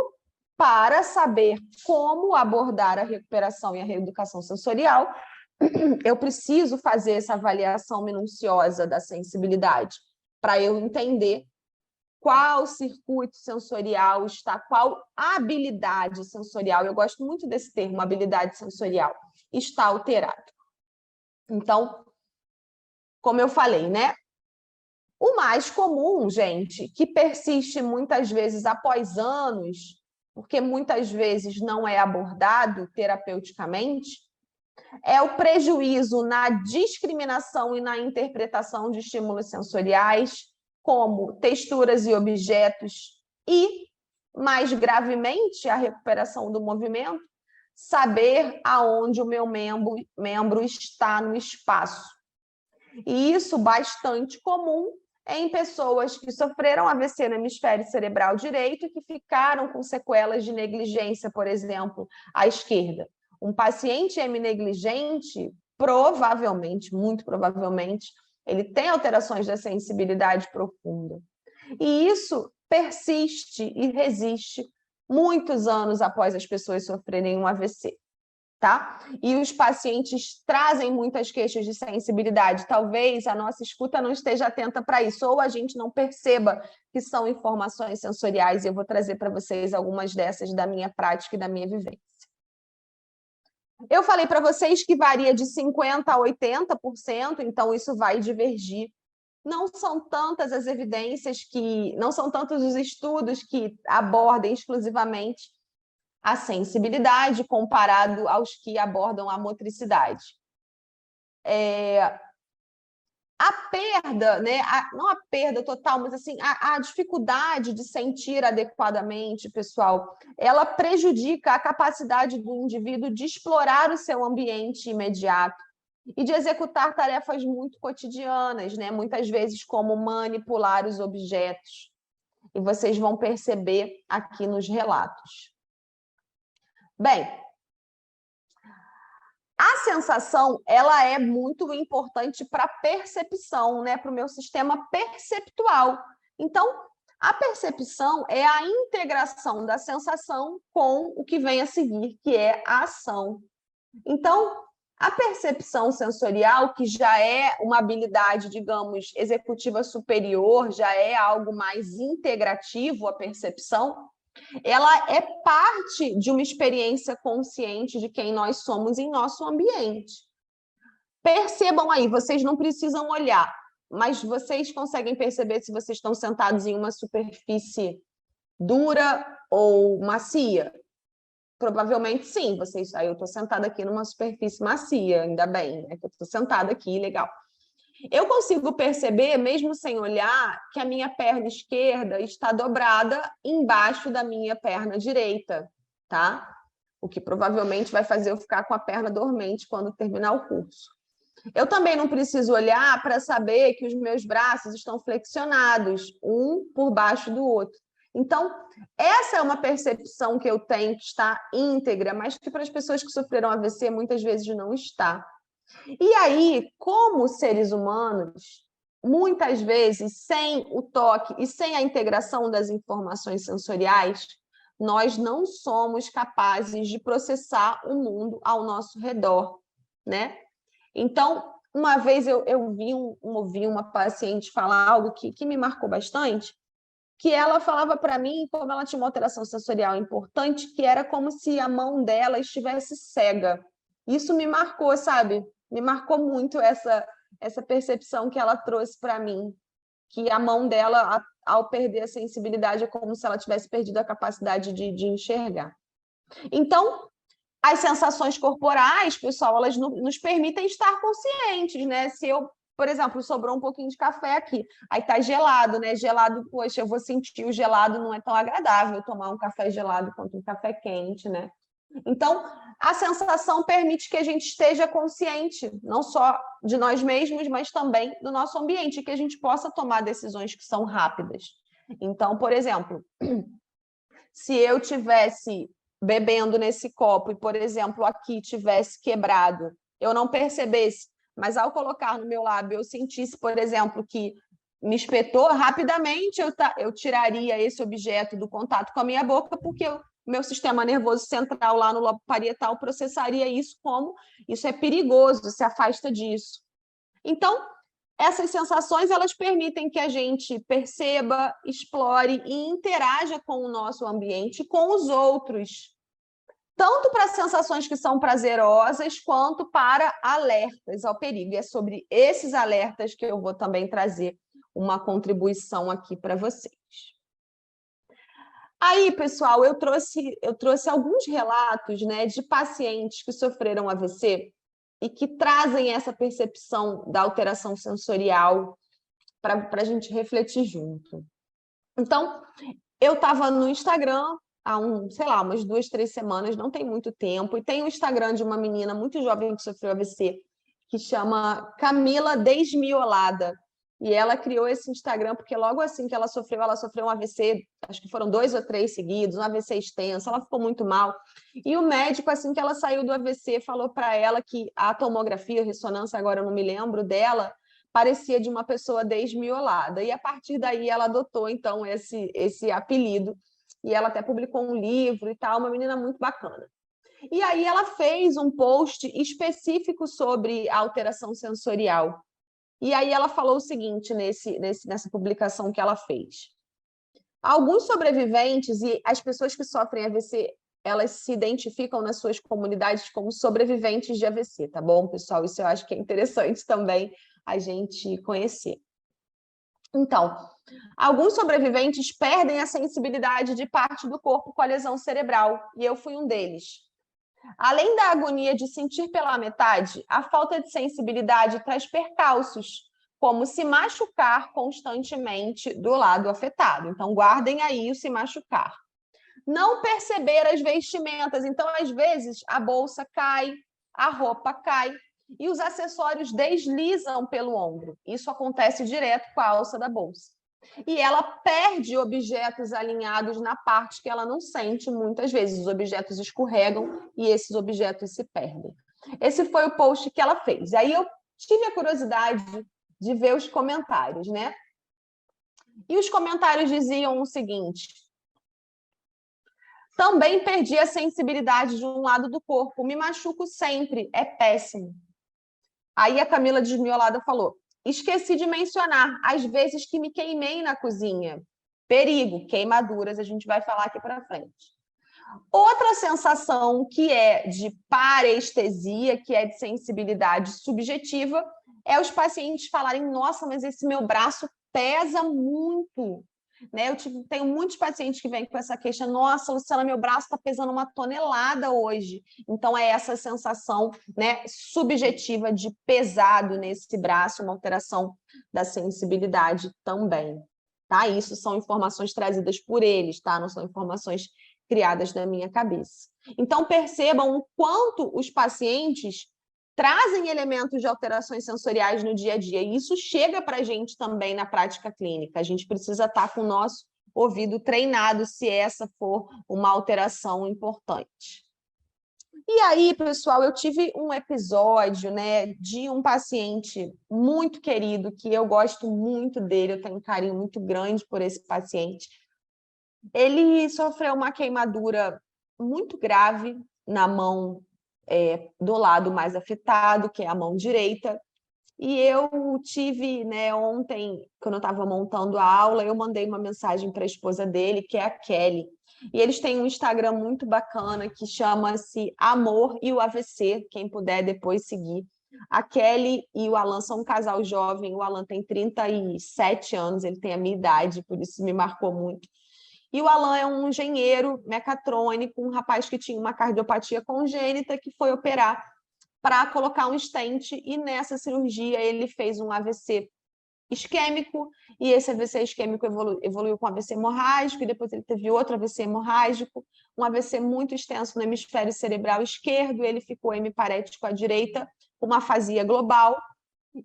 para saber como abordar a recuperação e a reeducação sensorial, eu preciso fazer essa avaliação minuciosa da sensibilidade, para eu entender qual circuito sensorial está, qual habilidade sensorial, eu gosto muito desse termo, habilidade sensorial, está alterado. Então, como eu falei, né? O mais comum, gente, que persiste muitas vezes após anos, porque muitas vezes não é abordado terapeuticamente, é o prejuízo na discriminação e na interpretação de estímulos sensoriais, como texturas e objetos, e, mais gravemente, a recuperação do movimento, saber aonde o meu membro está no espaço. E isso bastante comum em pessoas que sofreram AVC no hemisfério cerebral direito e que ficaram com sequelas de negligência, por exemplo, à esquerda. Um paciente heminegligente, provavelmente, muito provavelmente, ele tem alterações da sensibilidade profunda. E isso persiste e resiste muitos anos após as pessoas sofrerem um AVC. Tá? E os pacientes trazem muitas queixas de sensibilidade. Talvez a nossa escuta não esteja atenta para isso, ou a gente não perceba que são informações sensoriais, e eu vou trazer para vocês algumas dessas da minha prática e da minha vivência. Eu falei para vocês que varia de 50% a 80%, então isso vai divergir. Não são tantas as evidências não são tantos os estudos que abordem exclusivamente a sensibilidade comparado aos que abordam a motricidade. A perda, né, não a perda total, mas assim, a dificuldade de sentir adequadamente, pessoal, ela prejudica a capacidade do indivíduo de explorar o seu ambiente imediato, e de executar tarefas muito cotidianas, né? Muitas vezes como manipular os objetos. E vocês vão perceber aqui nos relatos. Bem, a sensação, ela é muito importante para a percepção, né? Para o meu sistema perceptual. Então, a percepção é a integração da sensação com o que vem a seguir, que é a ação. Então, a percepção sensorial, que já é uma habilidade, digamos, executiva superior, já é algo mais integrativo, a percepção, ela é parte de uma experiência consciente de quem nós somos em nosso ambiente. Percebam aí, vocês não precisam olhar, mas vocês conseguem perceber se vocês estão sentados em uma superfície dura ou macia? Provavelmente sim, vocês. Aí eu estou sentada aqui numa superfície macia, ainda bem, né? Que eu estou sentada aqui, legal. Eu consigo perceber, mesmo sem olhar, que a minha perna esquerda está dobrada embaixo da minha perna direita, tá? O que provavelmente vai fazer eu ficar com a perna dormente quando terminar o curso. Eu também não preciso olhar para saber que os meus braços estão flexionados, um por baixo do outro. Então, essa é uma percepção que eu tenho que está íntegra, mas que para as pessoas que sofreram AVC muitas vezes não está. E aí, como seres humanos, muitas vezes, sem o toque e sem a integração das informações sensoriais, nós não somos capazes de processar o mundo ao nosso redor, né? Então, uma vez eu ouvi uma paciente falar algo que me marcou bastante, que ela falava para mim, como ela tinha uma alteração sensorial importante, que era como se a mão dela estivesse cega. Isso me marcou, sabe? Me marcou muito essa percepção que ela trouxe para mim, que a mão dela, ao perder a sensibilidade, é como se ela tivesse perdido a capacidade de enxergar. Então, as sensações corporais, pessoal, elas nos permitem estar conscientes, né? Se eu, por exemplo, sobrou um pouquinho de café aqui, aí tá gelado, né? Gelado, poxa, eu vou sentir o gelado, não é tão agradável tomar um café gelado quanto um café quente, né? Então, a sensação permite que a gente esteja consciente, não só de nós mesmos, mas também do nosso ambiente, que a gente possa tomar decisões que são rápidas. Então, por exemplo, se eu tivesse bebendo nesse copo e, por exemplo, aqui tivesse quebrado, eu não percebesse, mas ao colocar no meu lábio eu sentisse, por exemplo, que me espetou, rapidamente eu tiraria esse objeto do contato com a minha boca, porque o meu sistema nervoso central lá no lobo parietal processaria isso como isso é perigoso, se afasta disso. Então, essas sensações, elas permitem que a gente perceba, explore e interaja com o nosso ambiente e com os outros, tanto para sensações que são prazerosas, quanto para alertas ao perigo. E é sobre esses alertas que eu vou também trazer uma contribuição aqui para vocês. Aí, pessoal, eu trouxe alguns relatos, né, de pacientes que sofreram AVC e que trazem essa percepção da alteração sensorial para a gente refletir junto. Então, eu estava no Instagram há umas 2, 3 semanas, não tem muito tempo, e tem o Instagram de uma menina muito jovem que sofreu AVC, que chama Camila Desmiolada. E ela criou esse Instagram porque logo assim que ela sofreu um AVC, acho que foram 2 ou 3 seguidos, um AVC extenso, ela ficou muito mal. E o médico, assim que ela saiu do AVC, falou para ela que a tomografia, a ressonância, agora eu não me lembro dela, parecia de uma pessoa desmiolada. E a partir daí ela adotou, então, esse apelido. E ela até publicou um livro e tal, uma menina muito bacana. E aí ela fez um post específico sobre a alteração sensorial. E aí ela falou o seguinte nessa publicação que ela fez. Alguns sobreviventes e as pessoas que sofrem AVC, elas se identificam nas suas comunidades como sobreviventes de AVC, tá bom, pessoal? Isso eu acho que é interessante também a gente conhecer. Então, alguns sobreviventes perdem a sensibilidade de parte do corpo com a lesão cerebral, e eu fui um deles. Além da agonia de sentir pela metade, a falta de sensibilidade traz percalços, como se machucar constantemente do lado afetado. Então, guardem aí o se machucar. Não perceber as vestimentas. Então, às vezes, a bolsa cai, a roupa cai. e os acessórios deslizam pelo ombro. Isso acontece direto com a alça da bolsa. E ela perde objetos alinhados na parte que ela não sente muitas vezes. Os objetos escorregam e esses objetos se perdem. Esse foi o post que ela fez. Aí eu tive a curiosidade de ver os comentários, né? E os comentários diziam o seguinte: também perdi a sensibilidade de um lado do corpo, me machuco sempre, é péssimo. Aí a Camila Desmiolada falou: esqueci de mencionar as vezes que me queimei na cozinha. Perigo, queimaduras, a gente vai falar aqui para frente. Outra sensação que é de parestesia, que é de sensibilidade subjetiva, é os pacientes falarem: nossa, mas esse meu braço pesa muito. Né? Tenho muitos pacientes que vêm com essa queixa: nossa, Luciana, meu braço está pesando 1 tonelada hoje. Então, é essa sensação, né, subjetiva de pesado nesse braço, uma alteração da sensibilidade também. Tá? Isso são informações trazidas por eles, tá? Não são informações criadas na minha cabeça. Então, percebam o quanto os pacientes trazem elementos de alterações sensoriais no dia a dia, e isso chega para a gente também na prática clínica. A gente precisa estar com o nosso ouvido treinado se essa for uma alteração importante. E aí, pessoal, eu tive um episódio, né, de um paciente muito querido, que eu gosto muito dele, eu tenho um carinho muito grande por esse paciente. Ele sofreu uma queimadura muito grave na mão do lado mais afetado, que é a mão direita. E eu tive, né, ontem, quando eu estava montando a aula, eu mandei uma mensagem para a esposa dele, que é a Kelly. E eles têm um Instagram muito bacana que chama-se Amor e o AVC, quem puder depois seguir. A Kelly e o Alan são um casal jovem, o Alan tem 37 anos, ele tem a minha idade, por isso me marcou muito. E o Alan é um engenheiro mecatrônico, um rapaz que tinha uma cardiopatia congênita, que foi operar para colocar um stent, e nessa cirurgia ele fez um AVC isquêmico, e esse AVC isquêmico evoluiu com AVC hemorrágico, e depois ele teve outro AVC hemorrágico, um AVC muito extenso no hemisfério cerebral esquerdo, ele ficou hemiparético à direita, com uma afasia global,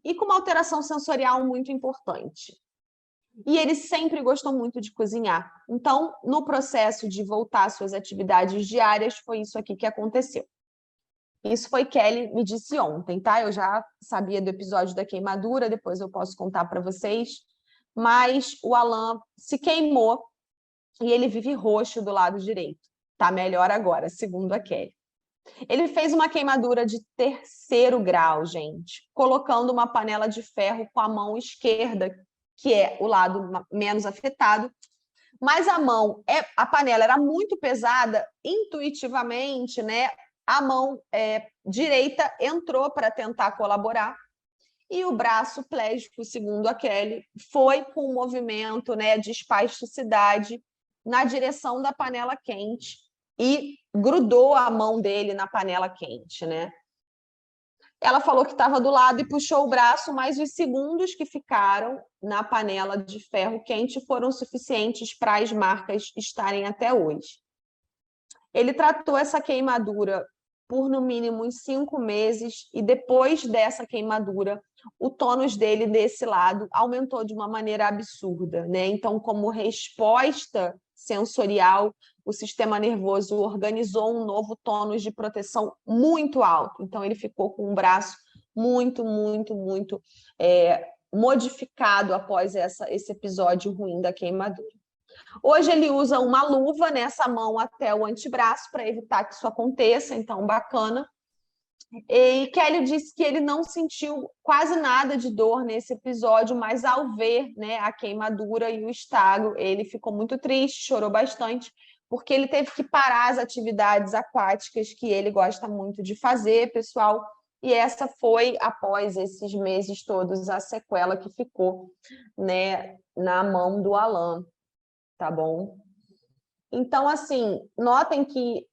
e com uma alteração sensorial muito importante. E ele sempre gostou muito de cozinhar. Então, no processo de voltar às suas atividades diárias, foi isso aqui que aconteceu. Isso foi Kelly me disse ontem, tá? Eu já sabia do episódio da queimadura, depois eu posso contar para vocês. Mas o Alan se queimou e ele vive roxo do lado direito. Tá melhor agora, segundo a Kelly. Ele fez uma queimadura de 3º grau, gente, colocando uma panela de ferro com a mão esquerda, que é o lado menos afetado, mas a panela era muito pesada, intuitivamente, né? A mão direita entrou para tentar colaborar, e o braço plégico, segundo a Kelly, foi com um movimento, né, de espasticidade na direção da panela quente e grudou a mão dele na panela quente, né? Ela falou que estava do lado e puxou o braço, mas os segundos que ficaram na panela de ferro quente foram suficientes para as marcas estarem até hoje. Ele tratou essa queimadura por no mínimo uns 5 meses, e depois dessa queimadura, o tônus dele desse lado aumentou de uma maneira absurda, né? Então, como resposta sensorial, o sistema nervoso organizou um novo tônus de proteção muito alto. Então, ele ficou com um braço muito modificado após esse episódio ruim da queimadura. Hoje ele usa uma luva nessa mão até o antebraço para evitar que isso aconteça, então bacana. E Kelly disse que ele não sentiu quase nada de dor nesse episódio, mas ao ver, né, a queimadura e o estrago, ele ficou muito triste, chorou bastante, porque ele teve que parar as atividades aquáticas que ele gosta muito de fazer, pessoal. E essa foi, após esses meses todos, a sequela que ficou, né, na mão do Alan. Tá bom? Então, assim, notem que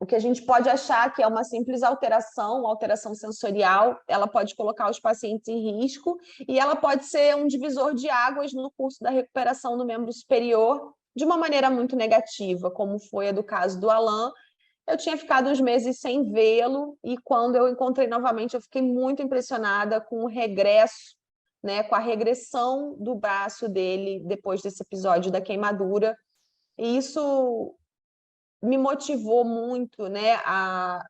o que a gente pode achar que é uma simples alteração sensorial, ela pode colocar os pacientes em risco, e ela pode ser um divisor de águas no curso da recuperação do membro superior de uma maneira muito negativa, como foi a do caso do Alan, eu tinha ficado uns meses sem vê-lo, e quando eu encontrei novamente, eu fiquei muito impressionada com o regresso, né, com a regressão do braço dele depois desse episódio da queimadura. E isso me motivou muito, né, a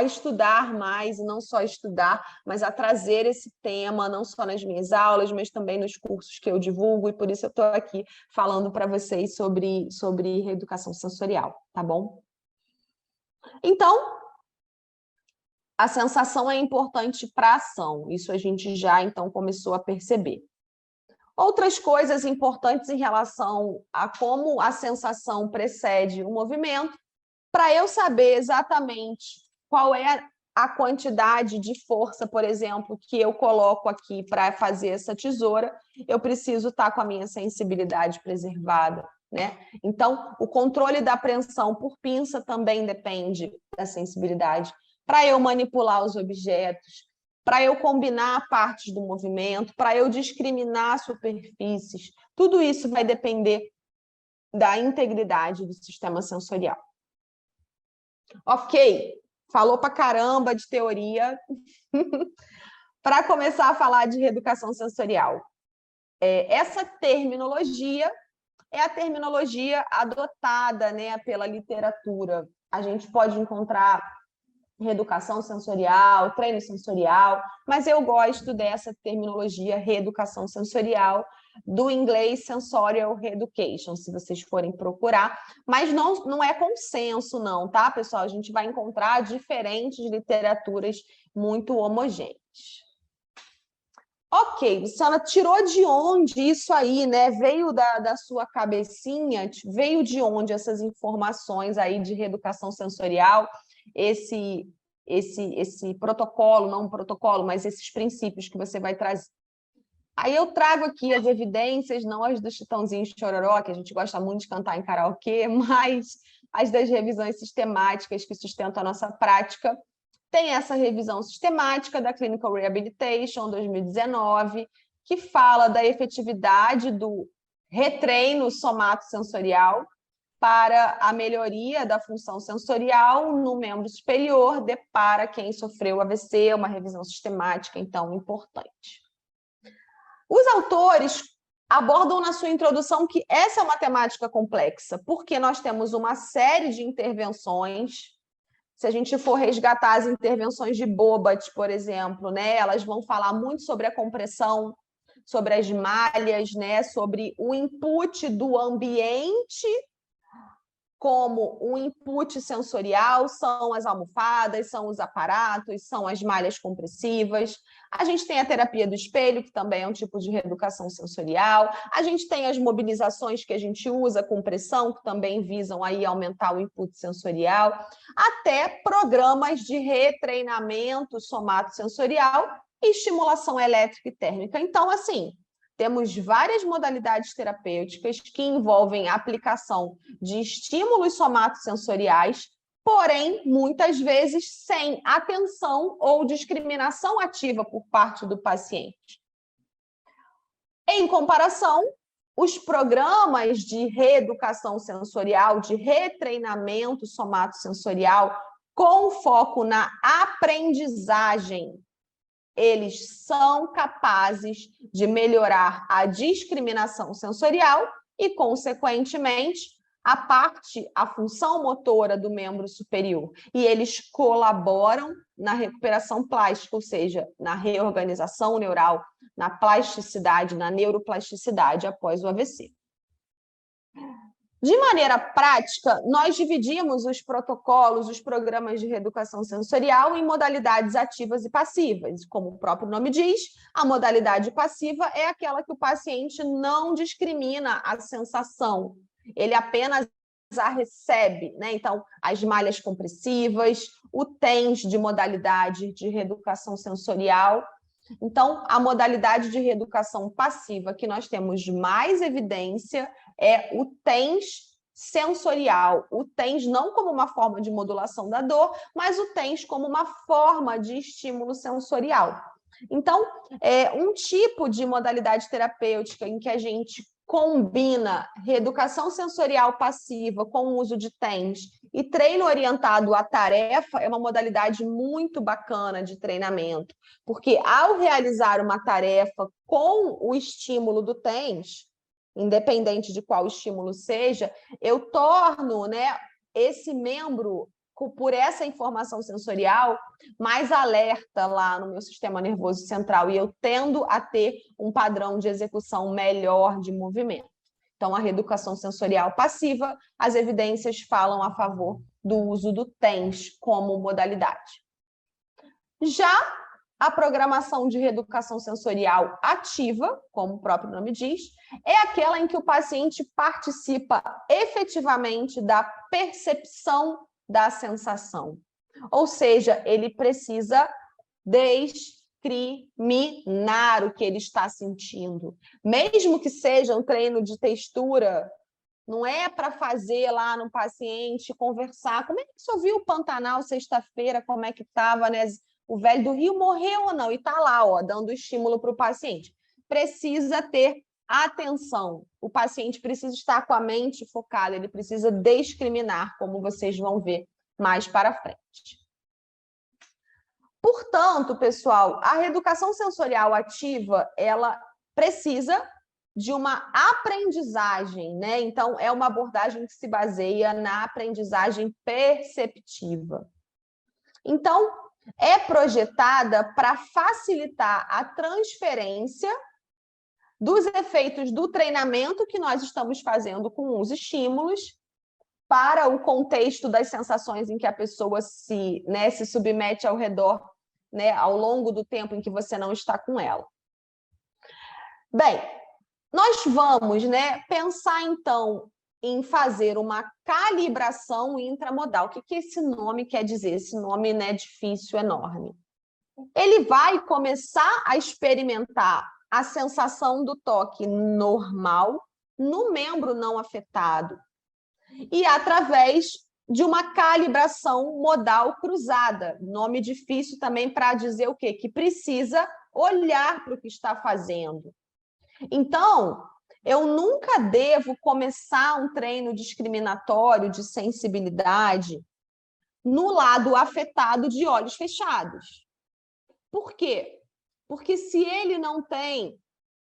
estudar mais, e não só estudar, mas a trazer esse tema, não só nas minhas aulas, mas também nos cursos que eu divulgo, e por isso eu estou aqui falando para vocês sobre reeducação sensorial, tá bom? Então, a sensação é importante para a ação, isso a gente já, então, começou a perceber. Outras coisas importantes em relação a como a sensação precede o movimento, para eu saber exatamente qual é a quantidade de força, por exemplo, que eu coloco aqui para fazer essa tesoura, eu preciso estar com a minha sensibilidade preservada, né? Então, o controle da apreensão por pinça também depende da sensibilidade. Para eu manipular os objetos, para eu combinar partes do movimento, para eu discriminar superfícies, tudo isso vai depender da integridade do sistema sensorial. Ok, falou pra caramba de teoria. Para começar a falar de reeducação sensorial. Essa terminologia é a terminologia adotada, né, pela literatura. A gente pode encontrar reeducação sensorial, treino sensorial, mas eu gosto dessa terminologia reeducação sensorial, do inglês sensorial reeducation, se vocês forem procurar, mas não é consenso não, tá, pessoal? A gente vai encontrar diferentes literaturas muito homogêneas. Ok, Luciana, tirou de onde isso aí, né? Veio da sua cabecinha, veio de onde essas informações aí de reeducação sensorial, esse protocolo, não um protocolo, mas esses princípios que você vai trazer. Aí eu trago aqui as evidências, não as do Chitãozinho e Chororó, que a gente gosta muito de cantar em karaokê, mas as das revisões sistemáticas que sustentam a nossa prática. Tem essa revisão sistemática da Clinical Rehabilitation 2019, que fala da efetividade do retreino somatosensorial para a melhoria da função sensorial no membro superior para quem sofreu AVC, uma revisão sistemática, então, importante. Os autores abordam na sua introdução que essa é uma temática complexa, porque nós temos uma série de intervenções. Se a gente for resgatar as intervenções de Bobat, por exemplo, né, elas vão falar muito sobre a compressão, sobre as malhas, né, sobre o input do ambiente como um input sensorial, são as almofadas, são os aparatos, são as malhas compressivas. A gente tem a terapia do espelho, que também é um tipo de reeducação sensorial. A gente tem as mobilizações que a gente usa com pressão, que também visam aí aumentar o input sensorial, até programas de retreinamento somatosensorial e estimulação elétrica e térmica. Então, assim, temos várias modalidades terapêuticas que envolvem a aplicação de estímulos somatosensoriais, porém, muitas vezes, sem atenção ou discriminação ativa por parte do paciente. Em comparação, os programas de reeducação sensorial, de retreinamento somatosensorial, com foco na aprendizagem, eles são capazes de melhorar a discriminação sensorial e, consequentemente, a função motora do membro superior. E eles colaboram na recuperação plástica, ou seja, na reorganização neural, na plasticidade, na neuroplasticidade após o AVC. De maneira prática, nós dividimos os protocolos, os programas de reeducação sensorial em modalidades ativas e passivas. Como o próprio nome diz, a modalidade passiva é aquela que o paciente não discrimina a sensação, ele apenas a recebe, né? Então, as malhas compressivas, o TENS de modalidade de reeducação sensorial. Então, a modalidade de reeducação passiva que nós temos mais evidência é o TENS sensorial. O TENS não como uma forma de modulação da dor, mas o TENS como uma forma de estímulo sensorial. Então, um tipo de modalidade terapêutica em que a gente combina reeducação sensorial passiva com o uso de TENS E treino orientado à tarefa é uma modalidade muito bacana de treinamento, porque ao realizar uma tarefa com o estímulo do TENS, independente de qual estímulo seja, eu torno, né, esse membro, por essa informação sensorial, mais alerta lá no meu sistema nervoso central, e eu tendo a ter um padrão de execução melhor de movimento. Então, a reeducação sensorial passiva, as evidências falam a favor do uso do TENS como modalidade. Já a programação de reeducação sensorial ativa, como o próprio nome diz, é aquela em que o paciente participa efetivamente da percepção da sensação. Ou seja, ele precisa discriminar o que ele está sentindo. Mesmo que seja um treino de textura, não é para fazer lá no paciente, conversar. Como é que você viu o Pantanal sexta-feira, como é que estava, né? O velho do Rio morreu ou não? E está lá, ó, dando estímulo para o paciente. Precisa ter atenção. O paciente precisa estar com a mente focada, ele precisa discriminar, como vocês vão ver mais para frente. Portanto, pessoal, a reeducação sensorial ativa, ela precisa de uma aprendizagem, né? Então, é uma abordagem que se baseia na aprendizagem perceptiva. Então, é projetada para facilitar a transferência dos efeitos do treinamento que nós estamos fazendo com os estímulos para o contexto das sensações em que a pessoa se submete ao redor, né, ao longo do tempo em que você não está com ela. Bem, nós vamos, né, pensar, então, em fazer uma calibração intramodal. O que esse nome quer dizer? Esse nome, né, difícil, enorme. Ele vai começar a experimentar a sensação do toque normal no membro não afetado e através de uma calibração modal cruzada. Nome difícil também para dizer o quê? Que precisa olhar para o que está fazendo. Então, eu nunca devo começar um treino discriminatório de sensibilidade no lado afetado de olhos fechados. Por quê? Porque se ele não tem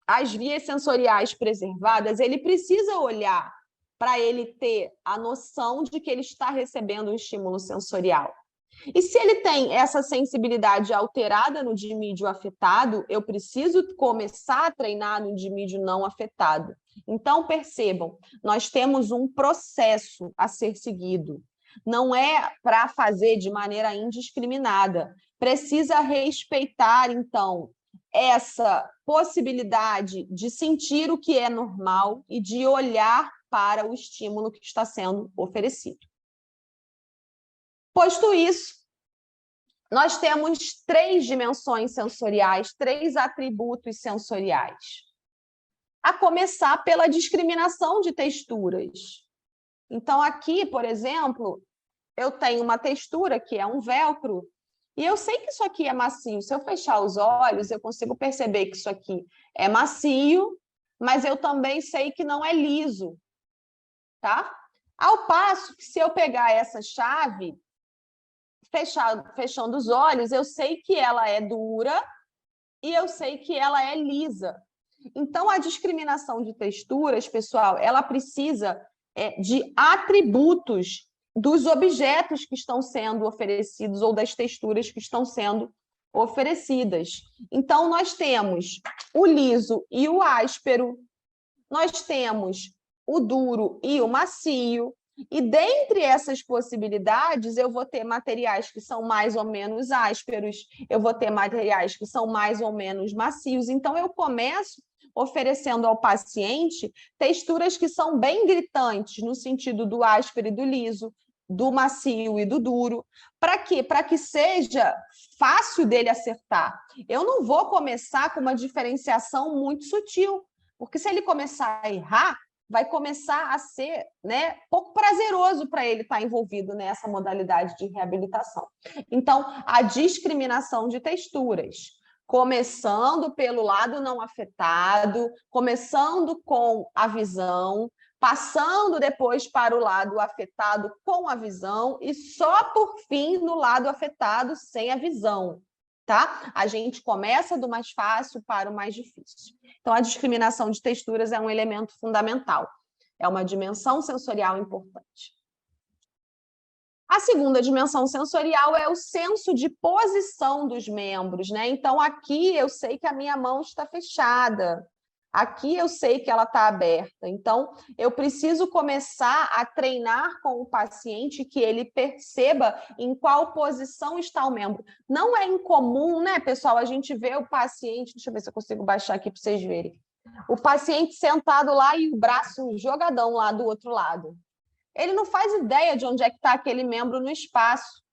as vias sensoriais preservadas, ele precisa olhar para ele ter a noção de que ele está recebendo um estímulo sensorial. E se ele tem essa sensibilidade alterada no dimídio afetado, eu preciso começar a treinar no dimídio não afetado. Então, percebam, nós temos um processo a ser seguido. Não é para fazer de maneira indiscriminada. Precisa respeitar, então, essa possibilidade de sentir o que é normal e de olhar para o estímulo que está sendo oferecido. Posto isso, nós temos 3 dimensões sensoriais, 3 atributos sensoriais. A começar pela discriminação de texturas. Então, aqui, por exemplo, eu tenho uma textura que é um velcro, e eu sei que isso aqui é macio. Se eu fechar os olhos, eu consigo perceber que isso aqui é macio, mas eu também sei que não é liso, tá? Ao passo que, se eu pegar essa chave, fechando os olhos, eu sei que ela é dura e eu sei que ela é lisa. Então, a discriminação de texturas, pessoal, ela precisa de atributos dos objetos que estão sendo oferecidos ou das texturas que estão sendo oferecidas. Então, nós temos o liso e o áspero, nós temos o duro e o macio, e dentre essas possibilidades, eu vou ter materiais que são mais ou menos ásperos, eu vou ter materiais que são mais ou menos macios. Então, eu começo oferecendo ao paciente texturas que são bem gritantes, no sentido do áspero e do liso, do macio e do duro. Para quê? Para que seja fácil dele acertar. Eu não vou começar com uma diferenciação muito sutil, porque se ele começar a errar, vai começar a ser, né, pouco prazeroso para ele estar envolvido nessa modalidade de reabilitação. Então, a discriminação de texturas, começando pelo lado não afetado, começando com a visão, passando depois para o lado afetado com a visão e só por fim no lado afetado sem a visão, tá? A gente começa do mais fácil para o mais difícil. Então, a discriminação de texturas é um elemento fundamental, é uma dimensão sensorial importante. A segunda dimensão sensorial é o senso de posição dos membros, né? Então, aqui eu sei que a minha mão está fechada, aqui eu sei que ela está aberta. Então, eu preciso começar a treinar com o paciente que ele perceba em qual posição está o membro. Não é incomum, né, pessoal, a gente vê o paciente... Deixa eu ver se eu consigo baixar aqui para vocês verem. O paciente sentado lá e o braço jogadão lá do outro lado. Ele não faz ideia de onde é que está aquele membro no espaço.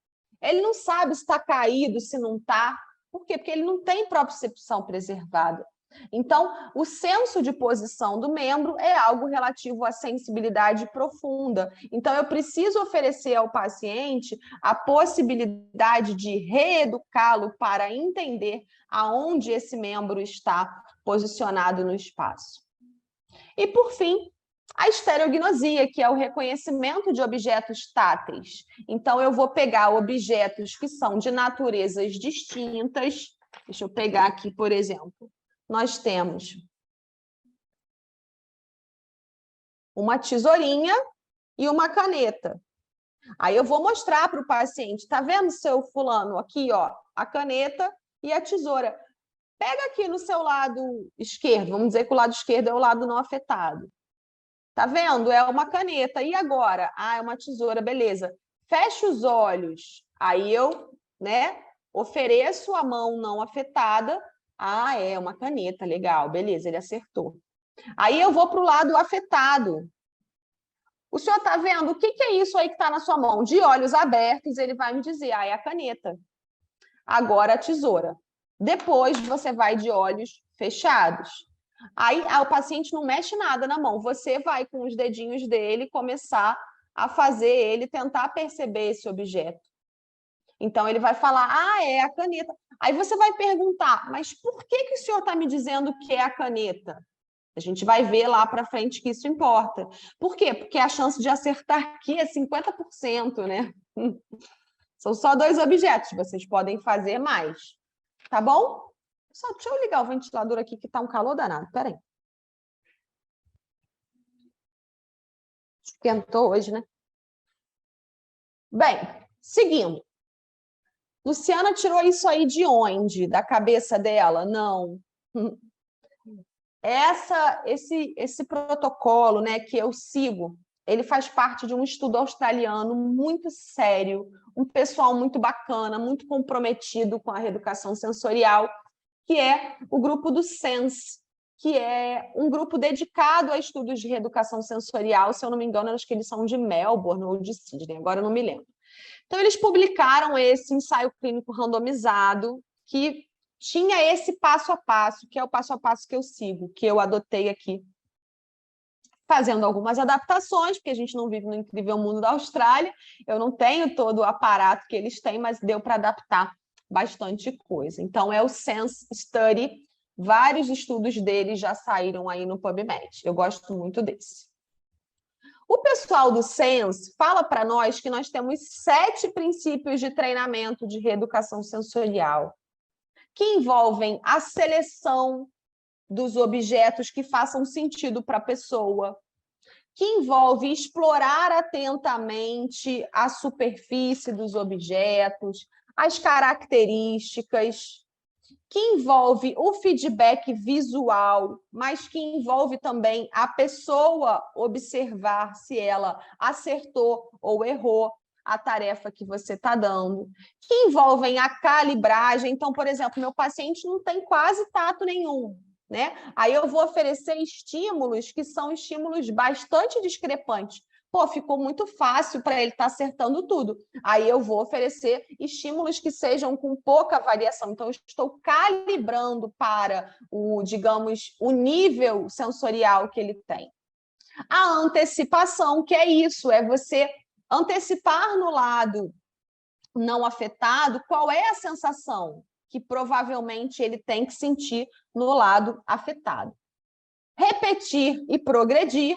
Ele não sabe se está caído, se não está. Por quê? Porque ele não tem propriocepção preservada. Então, o senso de posição do membro é algo relativo à sensibilidade profunda. Então, eu preciso oferecer ao paciente a possibilidade de reeducá-lo para entender aonde esse membro está posicionado no espaço. E, por fim, a estereognosia, que é o reconhecimento de objetos táteis. Então, eu vou pegar objetos que são de naturezas distintas. Deixa eu pegar aqui, por exemplo. Nós temos uma tesourinha e uma caneta. Aí eu vou mostrar para o paciente, tá vendo, seu fulano? Aqui, ó, a caneta e a tesoura. Pega aqui no seu lado esquerdo, vamos dizer que o lado esquerdo é o lado não afetado. Tá vendo? É uma caneta. E agora? Ah, é uma tesoura, beleza. Fecha os olhos. Aí eu, né, ofereço a mão não afetada. Ah, é uma caneta, legal, beleza, ele acertou. Aí eu vou para o lado afetado. O senhor está vendo? O que é isso aí que está na sua mão? De olhos abertos, ele vai me dizer, ah, é a caneta. Agora a tesoura. Depois você vai de olhos fechados. Aí o paciente não mexe nada na mão, você vai com os dedinhos dele começar a fazer ele tentar perceber esse objeto. Então, ele vai falar, ah, é a caneta. Aí você vai perguntar, mas por que o senhor está me dizendo que é a caneta? A gente vai ver lá para frente que isso importa. Por quê? Porque a chance de acertar aqui é 50%, né? São só 2 objetos, vocês podem fazer mais. Tá bom? Só deixa eu ligar o ventilador aqui, que está um calor danado. Espera aí. Esquentou hoje, né? Bem, seguindo. Luciana tirou isso aí de onde? Da cabeça dela? Não. Esse protocolo, né, que eu sigo, ele faz parte de um estudo australiano muito sério, um pessoal muito bacana, muito comprometido com a reeducação sensorial, que é o grupo do SENS, que é um grupo dedicado a estudos de reeducação sensorial. Se eu não me engano, acho que eles são de Melbourne ou de Sydney, agora eu não me lembro. Então, eles publicaram esse ensaio clínico randomizado, que tinha esse passo a passo, que é o passo a passo que eu sigo, que eu adotei aqui, fazendo algumas adaptações, porque a gente não vive no incrível mundo da Austrália, eu não tenho todo o aparato que eles têm, mas deu para adaptar bastante coisa. Então, é o Sense Study, vários estudos deles já saíram aí no PubMed, eu gosto muito desse. O pessoal do SENS fala para nós que nós temos 7 princípios de treinamento de reeducação sensorial, que envolvem a seleção dos objetos que façam sentido para a pessoa, que envolve explorar atentamente a superfície dos objetos, as características, que envolve o feedback visual, mas que envolve também a pessoa observar se ela acertou ou errou a tarefa que você está dando, que envolvem a calibragem. Então, por exemplo, meu paciente não tem quase tato nenhum, né? Aí eu vou oferecer estímulos que são estímulos bastante discrepantes. Pô, ficou muito fácil para ele estar acertando tudo. Aí eu vou oferecer estímulos que sejam com pouca variação. Então, eu estou calibrando para o, digamos, o nível sensorial que ele tem. A antecipação, que é isso, é você antecipar no lado não afetado qual é a sensação que provavelmente ele tem que sentir no lado afetado. Repetir e progredir.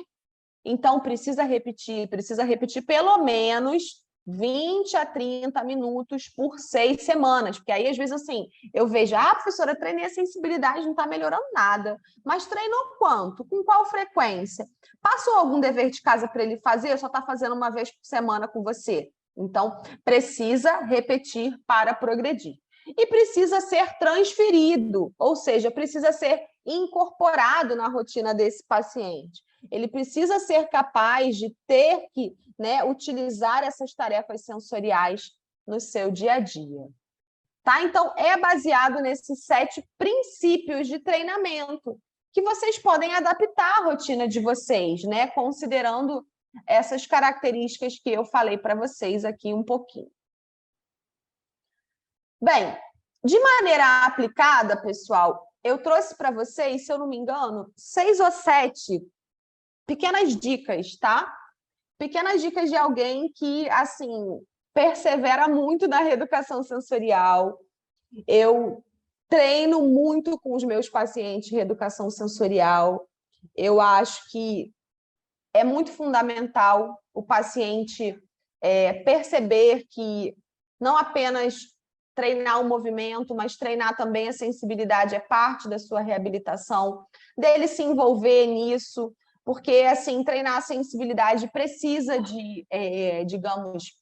Então, precisa repetir pelo menos 20 a 30 minutos por 6 semanas, porque aí, às vezes, assim, eu vejo, professora, treinei a sensibilidade, não está melhorando nada, mas treinou quanto? Com qual frequência? Passou algum dever de casa para ele fazer, ou só está fazendo uma vez por semana com você? Então, precisa repetir para progredir. E precisa ser transferido, ou seja, precisa ser incorporado na rotina desse paciente. Ele precisa ser capaz de ter que, né, utilizar essas tarefas sensoriais no seu dia a dia. Tá? Então, é baseado nesses 7 princípios de treinamento que vocês podem adaptar à rotina de vocês, né, considerando essas características que eu falei para vocês aqui um pouquinho. Bem, de maneira aplicada, pessoal, eu trouxe para vocês, se eu não me engano, 6 ou 7 pequenas dicas, tá? Pequenas dicas de alguém que, assim, persevera muito na reeducação sensorial. Eu treino muito com os meus pacientes reeducação sensorial. Eu acho que é muito fundamental o paciente perceber que não apenas treinar o movimento, mas treinar também a sensibilidade é parte da sua reabilitação, dele se envolver nisso, porque, assim, treinar a sensibilidade precisa de, digamos,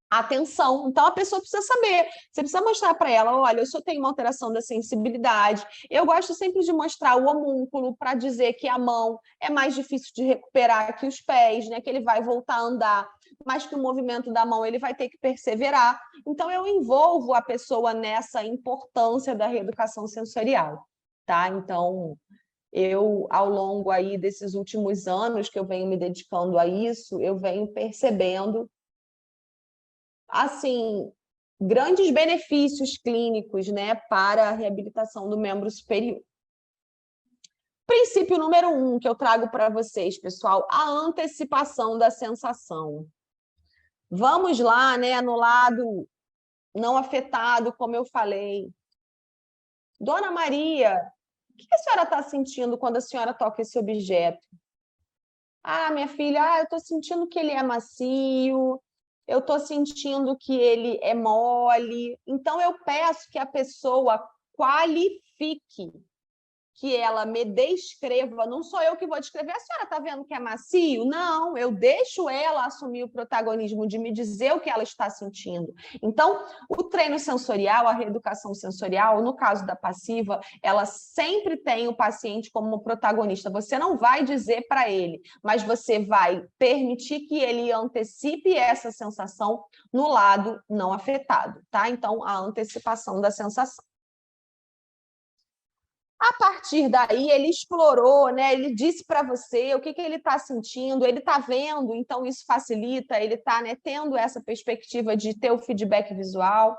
atenção. Então, a pessoa precisa saber, você precisa mostrar para ela, olha, eu só tenho uma alteração da sensibilidade. Eu gosto sempre de mostrar o homúnculo para dizer que a mão é mais difícil de recuperar que os pés, né? Que ele vai voltar a andar, mas que o movimento da mão ele vai ter que perseverar. Então, eu envolvo a pessoa nessa importância da reeducação sensorial, tá? Então, eu, ao longo aí desses últimos anos que eu venho me dedicando a isso, eu venho percebendo, assim, grandes benefícios clínicos, né, para a reabilitação do membro superior. Princípio número 1 que eu trago para vocês, pessoal, a antecipação da sensação. Vamos lá, né, no lado não afetado, como eu falei. Dona Maria, o que a senhora está sentindo quando a senhora toca esse objeto? Minha filha, eu estou sentindo que ele é macio, eu estou sentindo que ele é mole. Então, eu peço que a pessoa qualifique, que ela me descreva. Não sou eu que vou descrever. A senhora está vendo que é macio? Não, eu deixo ela assumir o protagonismo de me dizer o que ela está sentindo. Então, o treino sensorial, a reeducação sensorial, no caso da passiva, ela sempre tem o paciente como protagonista. Você não vai dizer para ele, mas você vai permitir que ele antecipe essa sensação no lado não afetado, tá? Então, a antecipação da sensação. A partir daí, ele explorou, né? Ele disse para você o que ele está sentindo, ele está vendo, então isso facilita, ele está, né, tendo essa perspectiva de ter o feedback visual.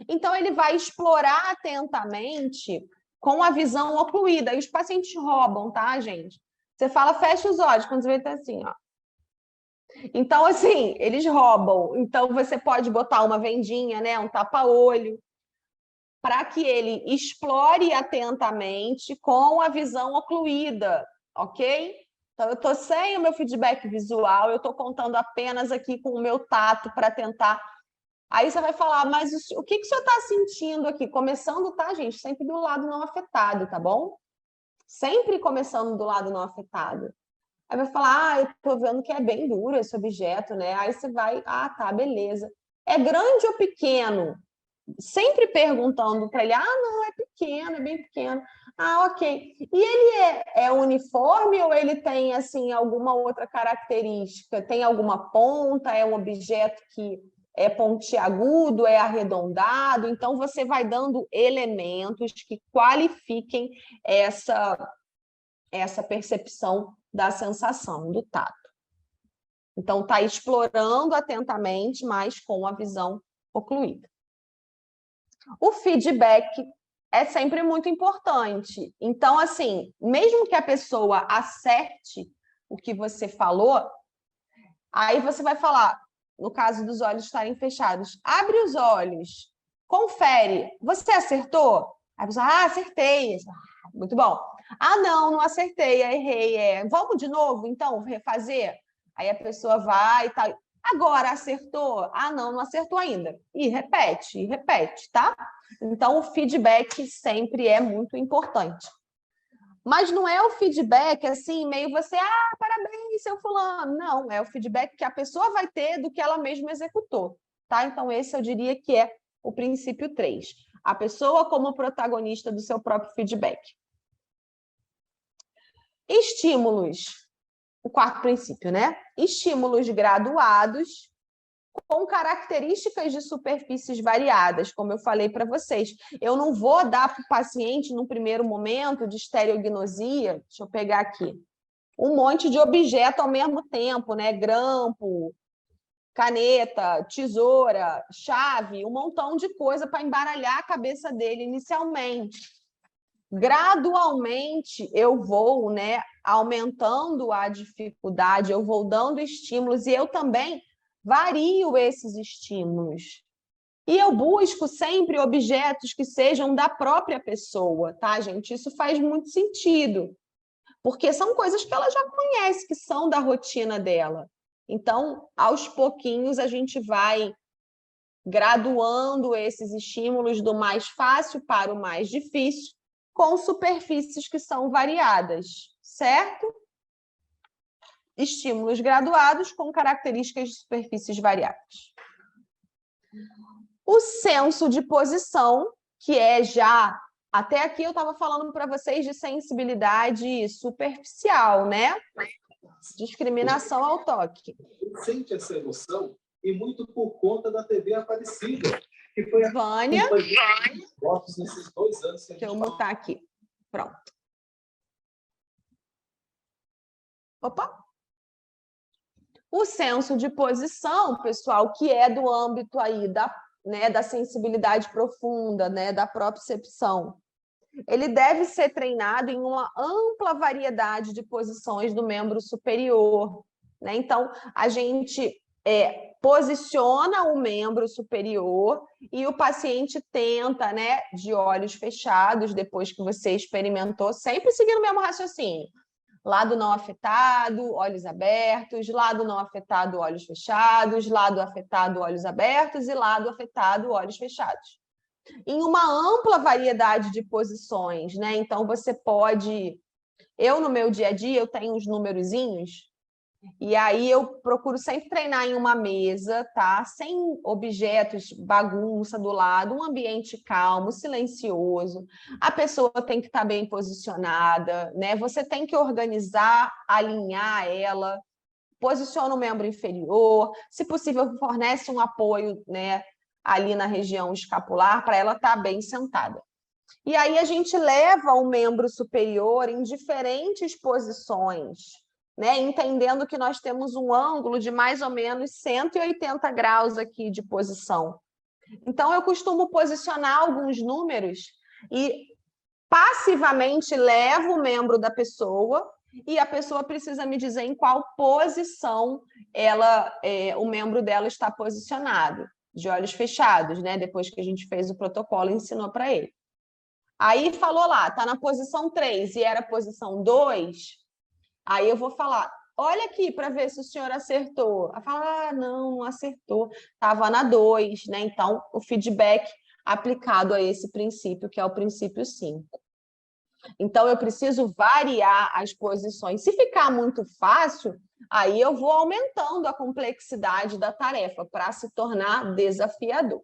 Então, ele vai explorar atentamente com a visão ocluída. E os pacientes roubam, tá, gente? Você fala, fecha os olhos, quando você vai estar assim, ó. Então, assim, eles roubam. Então, você pode botar uma vendinha, né, um tapa-olho, para que ele explore atentamente com a visão ocluída, ok? Então, eu estou sem o meu feedback visual, eu estou contando apenas aqui com o meu tato para tentar. Aí você vai falar, mas o que o senhor está sentindo aqui? Começando, tá, gente? Sempre do lado não afetado, tá bom? Sempre começando do lado não afetado. Aí vai falar, eu estou vendo que é bem duro esse objeto, né? Aí você vai, tá, beleza. É grande ou pequeno? Sempre perguntando para ele, não, é pequeno, é bem pequeno. Ok. E ele é uniforme ou ele tem, assim, alguma outra característica? Tem alguma ponta? É um objeto que é pontiagudo, é arredondado? Então, você vai dando elementos que qualifiquem essa percepção da sensação, do tato. Então, está explorando atentamente, mas com a visão ocluída. O feedback é sempre muito importante. Então, assim, mesmo que a pessoa acerte o que você falou, aí você vai falar, no caso dos olhos estarem fechados, abre os olhos, confere, você acertou? Aí a pessoa, acertei. Muito bom. Ah, não acertei, errei. Vamos de novo, então, refazer? Aí a pessoa vai e tal. Agora acertou? Ah, não acertou ainda. E repete, tá? Então, o feedback sempre é muito importante. Mas não é o feedback assim, meio você, parabéns, seu fulano. Não, é o feedback que a pessoa vai ter do que ela mesma executou, tá? Então, esse eu diria que é o princípio 3. A pessoa como protagonista do seu próprio feedback. Estímulos. O quarto princípio, né? Estímulos graduados com características de superfícies variadas, como eu falei para vocês. Eu não vou dar para o paciente, num primeiro momento, de estereognosia, deixa eu pegar aqui, um monte de objeto ao mesmo tempo, né? Grampo, caneta, tesoura, chave, um montão de coisa para embaralhar a cabeça dele inicialmente. Gradualmente, eu vou, né, aumentando a dificuldade, eu vou dando estímulos e eu também vario esses estímulos. E eu busco sempre objetos que sejam da própria pessoa, tá, gente? Isso faz muito sentido, porque são coisas que ela já conhece, que são da rotina dela. Então, aos pouquinhos, a gente vai graduando esses estímulos do mais fácil para o mais difícil, com superfícies que são variadas, certo? Estímulos graduados com características de superfícies variadas. O senso de posição, que é já... Até aqui eu estava falando para vocês de sensibilidade superficial, né? Discriminação ao toque. Sente essa emoção e muito por conta da TV Aparecida, que foi a Vânia. Votos nesses 2 anos que a gente... Deixa eu mutar aqui. Pronto. Opa! O senso de posição, pessoal, que é do âmbito aí da sensibilidade profunda, né, da propriocepção, ele deve ser treinado em uma ampla variedade de posições do membro superior, né? Então, a gente posiciona o membro superior e o paciente tenta, né, de olhos fechados, depois que você experimentou, sempre seguindo o mesmo raciocínio. Lado não afetado, olhos abertos, lado não afetado, olhos fechados, lado afetado, olhos abertos e lado afetado, olhos fechados. Em uma ampla variedade de posições, né? Então, você pode... Eu, no meu dia a dia, eu tenho uns numerozinhos, e aí eu procuro sempre treinar em uma mesa, tá? Sem objetos, bagunça do lado, um ambiente calmo, silencioso. A pessoa tem que estar bem posicionada, né? Você tem que organizar, alinhar ela, posiciona o membro inferior, se possível, fornece um apoio, né, ali na região escapular para ela estar bem sentada. E aí a gente leva o membro superior em diferentes posições, né? Entendendo que nós temos um ângulo de mais ou menos 180 graus aqui de posição. Então, eu costumo posicionar alguns números e passivamente levo o membro da pessoa e a pessoa precisa me dizer em qual posição o membro dela está posicionado, de olhos fechados, né? Depois que a gente fez o protocolo, ensinou para ele. Aí falou lá, está na posição 3 e era posição 2, aí eu vou falar, olha aqui para ver se o senhor acertou. Ela fala, não acertou, estava na 2, né? Então, o feedback aplicado a esse princípio, que é o princípio 5. Então, eu preciso variar as posições. Se ficar muito fácil, aí eu vou aumentando a complexidade da tarefa para se tornar desafiador.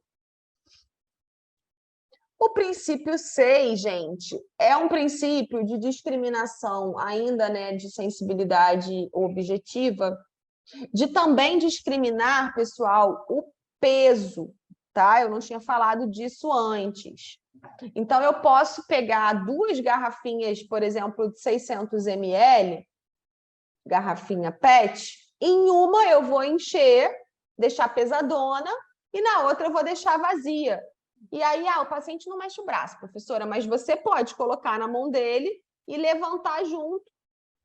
O princípio 6, gente, é um princípio de discriminação ainda, né, de sensibilidade objetiva, de também discriminar, pessoal, o peso, tá? Eu não tinha falado disso antes. Então, eu posso pegar 2 garrafinhas, por exemplo, de 600 ml, garrafinha PET, em uma eu vou encher, deixar pesadona, e na outra eu vou deixar vazia. E aí, o paciente não mexe o braço, professora, mas você pode colocar na mão dele e levantar junto,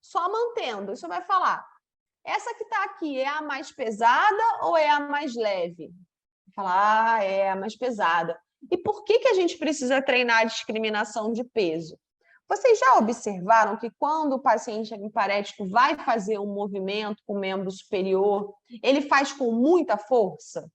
só mantendo. Você vai falar, essa que está aqui é a mais pesada ou é a mais leve? Falar, é a mais pesada. E por que a gente precisa treinar a discriminação de peso? Vocês já observaram que quando o paciente epiparético vai fazer um movimento com o membro superior, ele faz com muita força?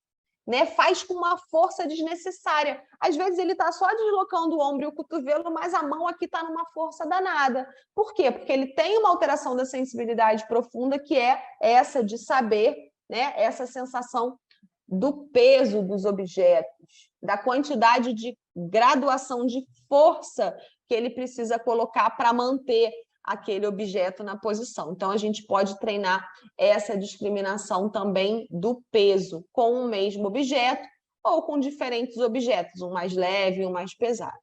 Né? Faz com uma força desnecessária. Às vezes ele está só deslocando o ombro e o cotovelo, mas a mão aqui está numa força danada. Por quê? Porque ele tem uma alteração da sensibilidade profunda, que é essa de saber, né? Essa sensação do peso dos objetos, da quantidade de graduação de força que ele precisa colocar para manter aquele objeto na posição. Então, a gente pode treinar essa discriminação também do peso com o mesmo objeto ou com diferentes objetos, um mais leve e um mais pesado.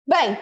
Bem,